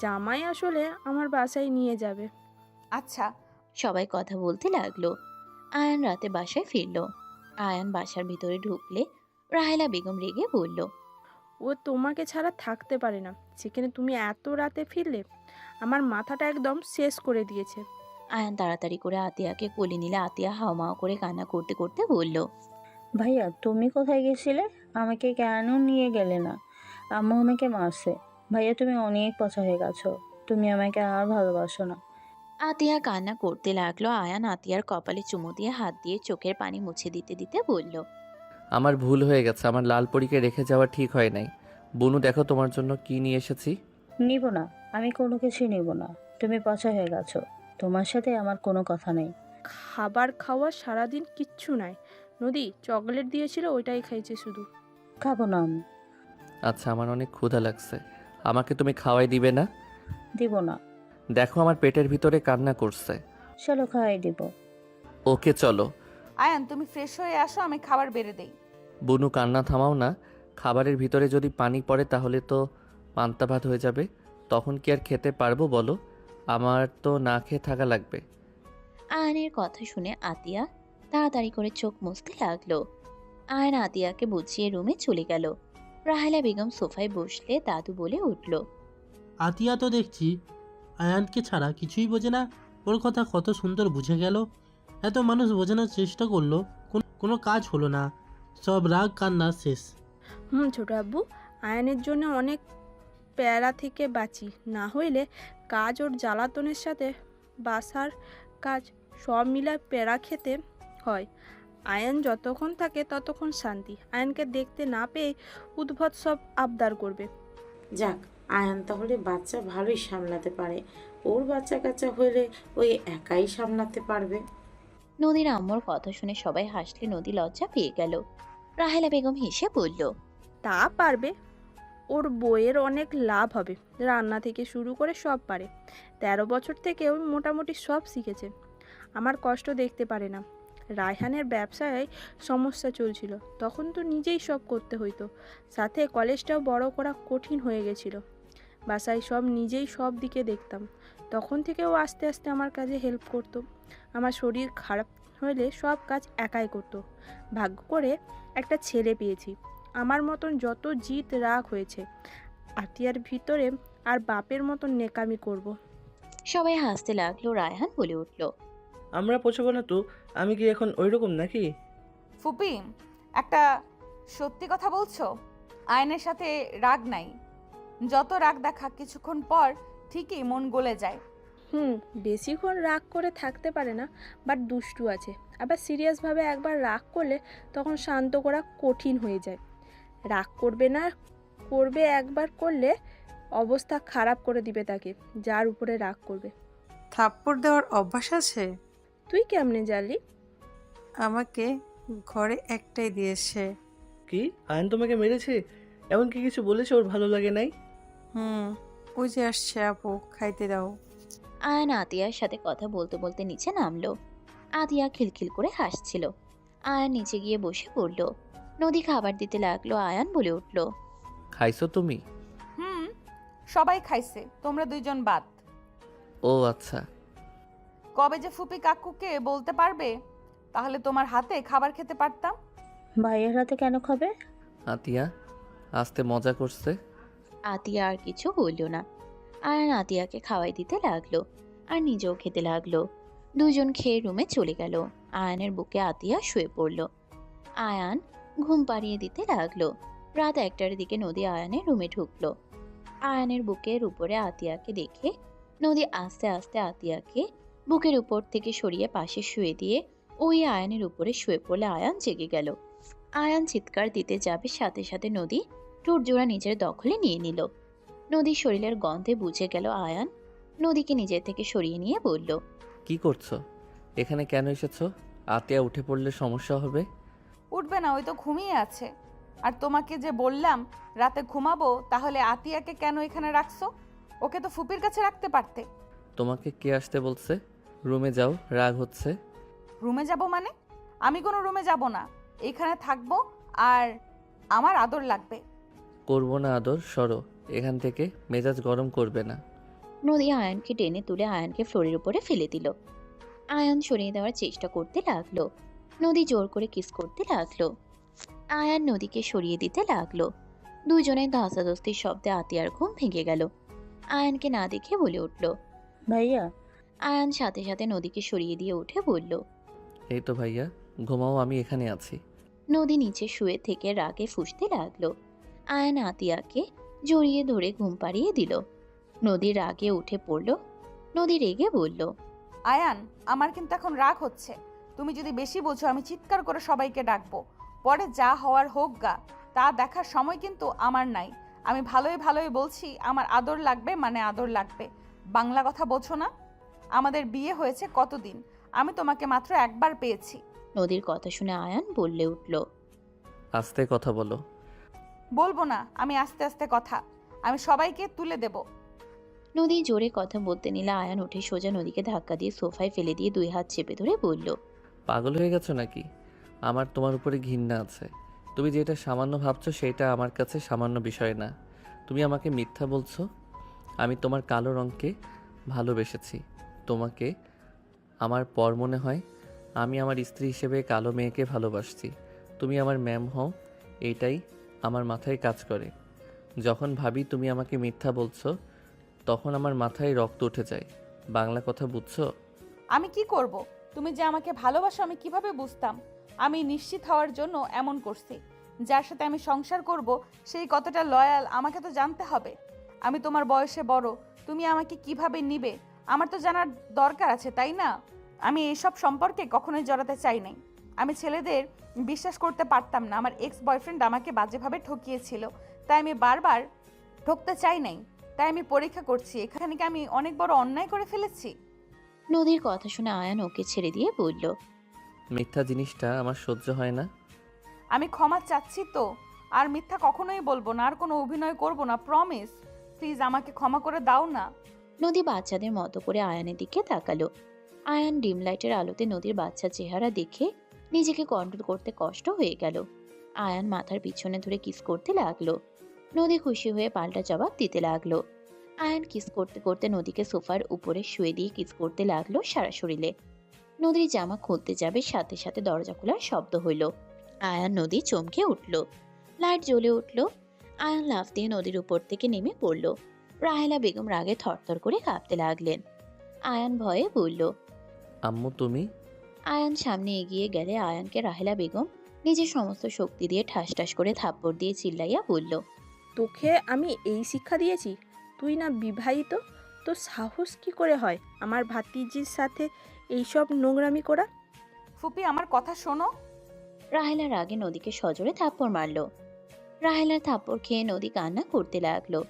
জামাই আসলে আমার বাসায় নিয়ে যাবে। আচ্ছা। সবাই কথা বলতে লাগলো। আয়ান রাতে বাসায় ফিরল। আয়ান বাসার ভিতরে ঢুকলে রাহেলা বেগম রেগে বলল, ও তোমাকে ছাড়া থাকতে পারে না, সেখানে তুমি এত রাতে ফিরলে? আমার মাথাটা একদম শেষ করে দিয়েছে। আয়ান তাড়াতাড়ি করে আতিয়াকে কোলে নিলে। আতিয়া হাওমাও করে কান্না করতে করতে বলল, ভাইয়া তুমি কোথায় গেছিলে? আমাকে কেন নিয়ে গেলে না? আম্মু আমাকে মারছে। ভাইয়া তুমি অনেক পচা হয়ে গেছো, তুমি আমাকে আর ভালোবাসো না। আতিয়া কান্না করতে লাগলো। আয়ান আতিয়ার কপালে চুমু দিয়ে হাত দিয়ে চোখের পানি মুছে দিতে দিতে বলল, আমার ভুল হয়ে গেছে, আমার লাল পরীকে রেখে যাওয়া ঠিক হয় নাই। বুনু দেখো তোমার জন্য কি নিয়ে এসেছি। নিব না, আমি কোনো কিছুই নিব না। তুমি পচা হয়ে গেছো, তোমার সাথে আমার কোনো কথা নেই। খাবার খাওয়া সারাদিন কিচ্ছু নাই, নদী চকলেট দিয়েছিল, ওইটাই খাইছে শুধু। খাবো না আমি। আচ্ছা, আমার অনেক ক্ষুধা লাগছে, আমাকে তুমি খাওয়াই দিবে না? দিব না। দেখো আমার পেটের ভিতরে কান্না করছে। চলো খাওয়াই দিব। ওকে চলো। আয়ান তুমি ফ্রেশ হয়ে আসো, আমি খাবার বেড়ে দেই। বুনু কান্না থামাও না, খাবারের ভিতরে যদি পানি পড়ে তাহলে তো পান্তা ভাত হয়ে যাবে, তখন কি আর খেতে পারবো বলো? আমার তো না খেয়ে থাকা লাগবে। আয়নের কথা শুনে আতিয়া তাড়াতাড়ি করে চোখ মুছতে লাগলো। আয়ন আতিয়াকে বুঝিয়ে রুমে চলে গেল। রাহেলা বেগম সোফায় বসলে দাদু বলে উঠল, আতিয়া তো দেখছি আয়ানকে ছাড়া কিছুই বোঝে না। ওর কথা কত সুন্দর বুঝে গেল। এত মানুষ বোঝানোর চেষ্টা করলো, কোনো কাজ হলো না, সব রাগ কান্না শেষ। ছোট আব্বু, আয়নের জন্য অনেক প্যারা থেকে বাঁচি, না হইলে কাজ ওর জ্বালাতনের সাথে বাসার কাজ সব মিলায় প্যারা খেতে হয়। আয়ন যতক্ষণ থাকে ততক্ষণ শান্তি। আয়নকে দেখতে না পেয়ে উদ্ভট সব আবদার করবে। যাক, আয়ান তাহলে বাচ্চা ভালোই সামলাতে পারে। ওর বাচ্চা কাচ্চা হলে ওই একাই সামলাতে পারবে। নদীর আম্মুর কথা শুনে সবাই হাসলে নদী লজ্জা পেয়ে গেল। রাহেলা বেগম হেসে বলল, তা পারবে, ওর বইয়ের অনেক লাভ হবে। রান্না থেকে শুরু করে সব পারে। 13 বছর থেকে ও মোটামুটি সব শিখেছে। আমার কষ্ট দেখতে পারে না। রায়হানের ব্যবসায় সমস্যা চলছিল, তখন তো নিজেই সব করতে হইতো, সাথে কলেজটাও বড় করা কঠিন হয়ে গেছিল। বাসায় সব নিজেই সব দিকে দেখতাম। তখন থেকে ও আস্তে আস্তে আমার কাজে হেল্প করতো। আমার শরীর খারাপ হলে সব কাজ একাই করতো। ভাগ্য করে একটা ছেলে পেয়েছি। আমার মতন যত জিত রাগ হয়েছে, আতিয়ার ভিতরে আর বাপের মতন নেকামি করব। সবাই হাসতে লাগলো। রায়হান বলে উঠল, আমরা পৌঁছাবো না তো? আমি কি এখন ওই রকম নাকি? ফুপি, একটা সত্যি কথা বলছো? আয়নের সাথে রাগ নাই, যত রাগ দেখা কিছুক্ষণ পর ঠিকই মন গলে যায়। বেশিক্ষণ রাগ করে থাকতে পারে না, বাট দুষ্টু আছে। আবার সিরিয়াসভাবে একবার রাগ করলে তখন শান্ত করা কঠিন হয়ে যায়। রাগ করবে না, করবে একবার করলে অবস্থা খারাপ করে দিবে তাকে যার উপরে রাগ করবে। থাপ্পড় দেওয়ার অভ্যাস আছে? তুই কেমনে জানলি? আমাকে ঘরে একটাই দিয়েছে। কি, আয়ন তোমাকে মেরেছে? এমন কি কিছু বলেছে ওর ভালো লাগে নাই? ওই যে আসছে আপু, খাইতে দাও। আয়ান আতিয়ার সাথে কথা বলতে বলতে নিচে নামলো। আতিয়া খিলখিল করে হাসছিল। আয়ান নিচে গিয়ে বসে পড়ল। নদী খাবার দিতে লাগলো। আয়ান বলে উঠল, খাইছো তুমি? সবাই খাইছে, তোমরা দুইজন বাদ। ও আচ্ছা। কবে যে ফুপি কাকুকে বলতে পারবে, তাহলে তোমার হাতে খাবার খেতে পারতাম। ভাইয়ের হাতে কেন খাবে? আতিয়া আস্তে মজা করছে। আতিয়া আর কিছু বলল না। আয়ান আতিয়াকে খাওয়াই দিতে লাগলো আর নিজেও খেতে লাগলো। দুজন খেয়ে রুমে চলে গেল। আয়ানের বুকে আতিয়া শুয়ে পড়ল। আয়ান ঘুম পাড়িয়ে দিতে লাগলো। রাত 1টার দিকে নদী আয়ানের রুমে ঢুকলো। আয়ানের বুকের উপরে আতিয়াকে দেখে নদী আস্তে আস্তে আতিয়াকে বুকের উপর থেকে সরিয়ে পাশে শুয়ে দিয়ে ওই আয়ানের উপরে শুয়ে পড়লে আয়ান জেগে গেল। আয়ান চিৎকার দিতে যাবে, সাথে সাথে নদী ঠোঁট জোড়া নিজের দখলে নিয়ে নিল। নদীর শরীরের গন্ধে বুঝে গেল আয়ান। নদীকে নিজের থেকে সরিয়ে নিয়ে বলল, কি করছো এখানে? কেন এসেছো? আতিয়া উঠে পড়লে সমস্যা হবে। উঠবে না, ওই তো ঘুমিয়ে আছে। আর তোমাকে যে বললাম রাতে ঘুমাবো, তাহলে আতিয়াকে কেন এখানে রাখছো? ওকে তো ফুপির কাছে রাখতে পারতে। তোমাকে কে আসতে বলছে? রুমে যাও, রাগ হচ্ছে। রুমে যাব মানে? আমি কোনো রুমে যাব না, এখানে থাকবো। আর আমার আদর লাগবে। করবো না আদর, সরো এখান থেকে, মেজাজ গরম করবে না। নদী আয়ানকে টেনে তুলে আয়ানকে ফ্লোরের উপরে ফেলে দিল। আয়ান সরিয়ে দেওয়ার চেষ্টা করতে লাগলো। নদী জোর করে কিস করতে লাগলো। আয়ান নদীকে সরিয়ে দিতে লাগলো। দুজনের ধস্তাধস্তির শব্দে আতিয়ার ঘুম ভেঙে গেল। আয়ানকে না দেখে বলে উঠল, ভাইয়া। আয়ান সাথে সাথে নদীকে সরিয়ে দিয়ে উঠে বলল, এই তো ভাইয়া, ঘুমাও, আমি এখানে আছি। নদী নিচে শুয়ে থেকে রাগে ফুঁসতে লাগলো। আয়ান আতিয়াকে জড়িয়ে ধরে ঘুম পাড়িয়ে দিল। নদী রাগে উঠে পড়ল। নদী রেগে বলল, আয়ান, আমার কিন্তু এখন রাগ হচ্ছে। তুমি যদি বেশি বোঝো, আমি চিৎকার করে সবাইকে ডাকবো। পরে যা হওয়ার হোক গা, তা দেখার সময় কিন্তু আমার নাই। আমি ভালোই ভালোই বলছি, আমার আদর লাগবে মানে আদর লাগবে। বাংলা কথা বোঝো না? আমাদের বিয়ে হয়েছে কতদিন? আমি তোমাকে মাত্র একবার পেয়েছি। নদীর কথা শুনে আয়ান বললে উঠল, আস্তে কথা বলো। বলবো না, আমি আস্তে আস্তে কথা, আমি সবাইকে তুলে দেব। নদী জোরে কথা বলতে নিলে আয়ান উঠে সোজা নদীকে ধাক্কা দিয়ে সোফায় ফেলে দিয়ে 2 হাত চেপে ধরে বলল, পাগল হয়ে গেছো নাকি? আমার তোমার উপরে ঘৃণা আছে। তুমি যেটা সামান্য ভাবছো সেটা আমার কাছে সামান্য বিষয় না। তুমি আমাকে মিথ্যা বলছো। আমি তোমার কালো রঙকে ভালোবেসেছি। তোমাকে আমার পর মনে হয়। আমি আমার স্ত্রী হিসেবে কালো মেয়েকে ভালোবাসছি। তুমি আমার ম্যাম হও, এইটাই আমার মাথায় কাজ করে। যখন ভাবি তুমি আমাকে মিথ্যা বলছো তখন আমার মাথায় রক্ত উঠে যায়। বাংলা কথা বুঝছো? আমি কি করব? তুমি যে আমাকে ভালোবাসো আমি কিভাবে বুঝতাম? আমি নিশ্চিত হওয়ার জন্য এমন করছি। যার সাথে আমি সংসার করব সেই কতটা লয়াল আমাকে তো জানতে হবে। আমি তোমার বয়সে বড়, তুমি আমাকে কিভাবে নিবে আমার তো জানার দরকার আছে, তাই না? আমি এইসব সম্পর্কে কখনোই জড়াতে চাই নাই। আমি ছেলেদের বিশ্বাস করতে পারতাম না। আমার এক্স বয়ফ্রেন্ড আমাকে বাজেভাবে ঠকিয়েছিল, তাই আমি বারবার ঠকতে চাই নাই। তাই আমি পরীক্ষা করছি এখানে কি আমি অনেক বড় অন্যায় করে ফেলেছি। নদীর কথা শুনে আয়ান ওকে ছেড়ে দিয়ে বলল, মিথ্যা জিনিসটা আমার সহ্য হয় না। আমি ক্ষমা চাচ্ছি তো, আর মিথ্যা কখনোই বলবো না, আর কোনো অভিনয় করব না, প্রমিস। প্লিজ আমাকে ক্ষমা করে দাও না। নদী বাচ্চাদের মতো করে আয়ানের দিকে তাকালো। আয়ান ডিম লাইটের আলোতে নদীর বাচ্চা চেহারা দেখে নিজেকে কন্ট্রোল করতে কষ্ট হয়ে গেল। আয়ান মাথার পিছনে ধরে কিস করতে লাগলো। নদী খুশি হয়ে পাল্টা জবাব দিতে লাগলো। আয়ান কিস করতে করতে নদীকে সোফার উপরে শুয়ে দিয়ে কিস করতে লাগলো সারা শরীরে। নদীর জামা খুলতে যাবে, সাথে সাথে দরজা খোলার শব্দ হইল। আয়ান নদী চমকে উঠল। লাইট জ্বলে উঠল। আয়ান লাফ দিয়ে নদীর উপর থেকে নেমে পড়ল। রাহেলা বেগম রাগে থরথর করে কাঁপতে লাগলেন। আয়ান ভয়ে বলল, আম্মু তুমি? আয়ান সামনে এগিয়ে গেলে আয়ানকে রাহেলা বেগম নিজের সমস্ত শক্তি দিয়ে ঠাস ঠাস করে থাপ্পড় দিয়ে চিল্লাইয়া বলল, তোকে আমি এই শিক্ষা দিয়েছি? তুই না বিবাহিত, তো সাহস কি করে হয় আমার ভাতিজির সাথে এইসব নোংরামি করা? ফুপি আমার কথা শোনো। রাহেলা রাগে নদীকে সজোরে থাপ্পড় মারল। রাহেলার থাপ্পড় খেয়ে নদী কান্না করতে লাগলো।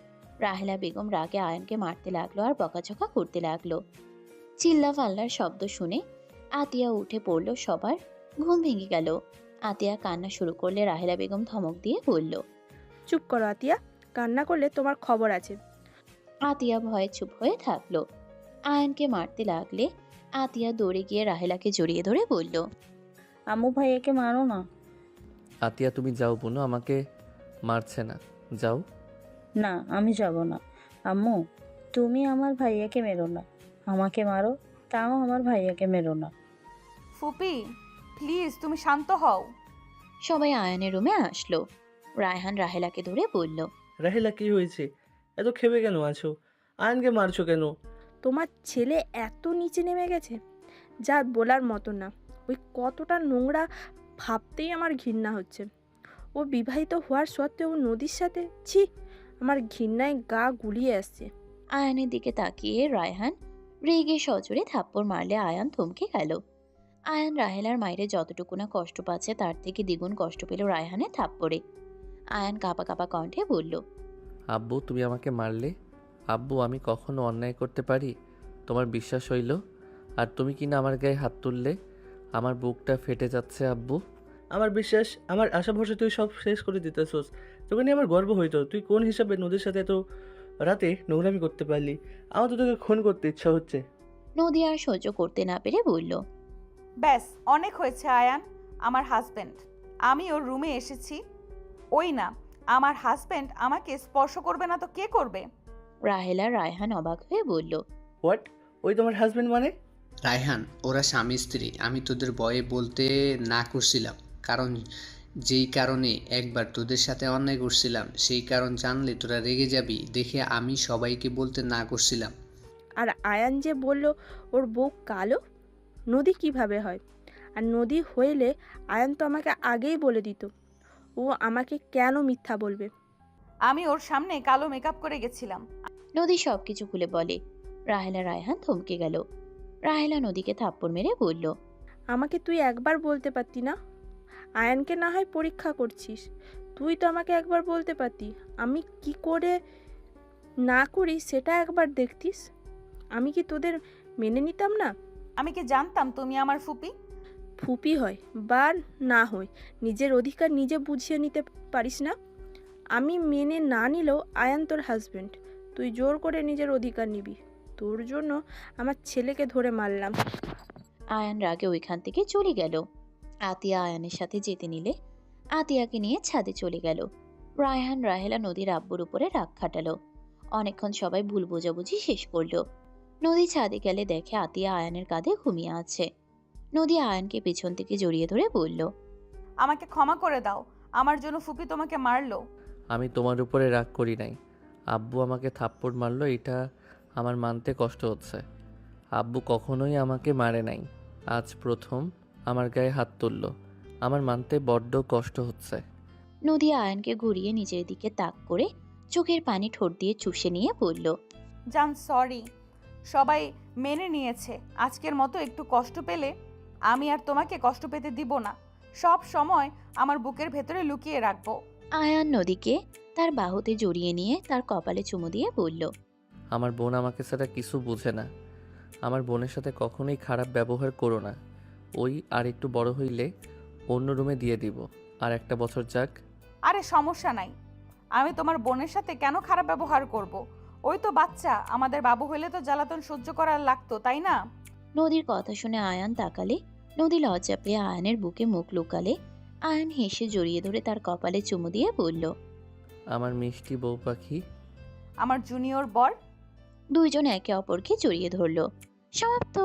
রাহেলা বেগম রাগে আয়ানকে মারতে লাগলো আর বকাঝকা করতে লাগলো। চিল্লা ফাল্লার শব্দ শুনে আতিয়া উঠে পড়ল। সবার ঘুম ভেঙে গেল। আতিয়া কান্না শুরু করলে রাহেলা বেগম ধমক দিয়ে বলল, চুপ করো আতিয়া, কান্না করলে তোমার খবর আছে। আতিয়া ভয়ে চুপ হয়ে থাকলো। আয়ানকে মারতে লাগলে আতিয়া দৌড়ে গিয়ে রাহেলাকে জড়িয়ে ধরে বলল, আম্মু ভাইয়াকে মারো না। আতিয়া তুমি যাও বোনো, আমাকে মারছে না, যাও। না আমি যাব না। আম্মু তুমি আমার ভাইয়াকে মেরো না, আমাকে মারো, তাও আমার ভাইয়াকে মেরো না। ফুপি প্লিজ তুমি শান্ত হও। সবাই আয়ানের রুমে আসলো। রায়হান রাহেলাকে ধরে বলল, রাহেলা কি হয়েছে? এত ক্ষেপে কেন আছো? আয়নকে মারছো কেন? তোমার ছেলে এত নিচে নেমে গেছে যা বলার মতো না। ওই কতটা নোংরা ভাবতেই আমার ঘৃণা হচ্ছে। ও বিবাহিত হওয়ার সত্ত্বেও নদীর সাথে, ছি, আমার ঘৃণায় গা গুলিয়ে আসছে। আয়ানের দিকে তাকিয়ে রায়হান রেগে সজোরে থাপ্পড় মারলে আয়ান থমকে গেল। আয়ান রাহেলার মায়ের যতটুকু না কষ্ট পাচ্ছে তার থেকে দ্বিগুণ কষ্ট পেল রায়হানের থাপ্পড়ে। আয়ান কাঁপা কাঁপা কণ্ঠে বলল, আব্বু তুমি আমাকে মারলে? আব্বু আমি কখনো অন্যায় করতে পারি? তোমার বিশ্বাস হইল, আর তুমি কিনা আমার গায়ে হাত তুললে। আমার বুকটা ফেটে যাচ্ছে আব্বু। আমার বিশ্বাস, আমার আশা ভরসা তুই সব শেষ করে দিতেছোস। তোকে নিয়ে আমার গর্ব হইতো। তুই কোন হিসাবে নদীর সাথে এত রাতে নোংরামি করতে পারলি? আমার তো তোকে খুন করতে ইচ্ছা হচ্ছে। নদী আর সহ্য করতে না পেরে বলল, ব্যাস অনেক হয়েছে আয়ান। আমার হাজব্যান্ড, আমি ওর রুমে এসেছি। ওই না, আমার হাজব্যান্ড আমাকে স্পর্শ করবে না তো কে করবে? রাহেলা রায়হান অবাক হয়ে বলল, হোয়াট? ওই তোমার হাজবেন্ড মানে? রায়হান, ওরা স্বামী স্ত্রী। আমি তোদের ভয়ে বলতে না করছিলাম, কারণ যেই কারণে একবার তোদের সাথে অন্যায় করছিলাম সেই কারণ জানলে তোরা রেগে যাবি দেখে আমি সবাইকে বলতে না করছিলাম। আর আয়ান যে বলল ওর বউ কালো, নদী কিভাবে হয়? আর নদী হইলে আয়ান তো আমাকে আগেই বলে দিত। ও আমাকে কেন মিথ্যা বলবে? আমি ওর সামনে কালো মেকআপ করে গেছিলাম। নদী সবকিছু খুলে বলে। রাহেলা রায়হান থমকে গেল। রাহেলা নদীকে থাপ্পড় মেরে বলল, আমাকে তুই একবার বলতে পারতি না? আয়ানকে না হয় পরীক্ষা করছিস, তুই তো আমাকে একবার বলতে পারতি। আমি কি করে না করি সেটা একবার দেখতিস। আমি কি তোদের মেনে নিতাম না? আমি কি জানতাম তুমি আমার ফুপি? ফুপি হয় বা না হয়, নিজের অধিকার নিজে বুঝিয়ে নিতে পারিস না? আমি মেনে না নিলেও আয়ান তোর হাজবেন্ড, তুই জোর করে নিজের অধিকার নিবি। তোর জন্য আমার ছেলেকে ধরে মারলাম। আয়ান রাগে ওইখান থেকে চলে গেল। আতিয়া আয়ানের সাথে যেতে নিলে আতিয়াকে নিয়ে ছাদে চলে গেল। রায়হান রাহেলা নদীর আব্বুর উপরে রাগ খাটালো। অনেকক্ষণ সবাই ভুল বোঝাবুঝি শেষ করলো। নদী ছাদে গেলে দেখে আতিয়া আয়ানের কাঁধে ঘুমিয়ে আছে। নদী আয়ানকে পেছন থেকে জড়িয়ে ধরে বলল, আমাকে ক্ষমা করে দাও, আমার জন্য ফুপি তোমাকে মারলো। আমি তোমার উপরে রাগ করি নাই। আব্বু আমাকে থাপ্পড় মারলো, এটা আমার মানতে কষ্ট হচ্ছে। আব্বু কখনোই আমাকে মারে নাই, আজ প্রথম আমার গায়ে হাত তুললো। আমার মানতে বড্ড কষ্ট হচ্ছে। নদী আয়ানকে ঘুরিয়ে নিজের দিকে তাক করে চোখের পানি ঠোঁট দিয়ে চুষে নিয়ে বলল, জান সরি, সবাই মেনে নিয়েছে। আজকের মতো একটু কষ্ট পেলে আমি আর তোমাকে কষ্ট পেতে দিব না। সব সময় আমার বুকের ভেতরে লুকিয়ে রাখবো। আয়ান নদীকে তার বাহুতে জড়িয়ে নিয়ে তার কপালে চুমু দিয়ে বলল, আমার বোন আমাকে ছাড়া কিছু বুঝে না। আমার বোনের সাথে কখনোই খারাপ ব্যবহার করো না। ওই আর একটু বড় হইলে অন্য রুমে দিয়ে দিব। আর একটা বছর যাক। আরে সমস্যা নাই, আমি তোমার বোনের সাথে কেন খারাপ ব্যবহার করব? ওই তো বাচ্চা, আমাদের বাবু হইলে তো জ্বালাতন সহ্য করার লাগতো, তাই না? নদীর কথা শুনে আয়ান তাকালে। নদী লজ্জা পেয়ে আয়ানের বুকে মুখ লুকালে। আয়ান হেসে জড়িয়ে ধরে তার কপালে চুমু দিয়ে বলল, আমার মিষ্টি বউ পাখি। আমার জুনিয়র বর। দুইজন একে অপরকে জড়িয়ে ধরল। সমাপ্ত।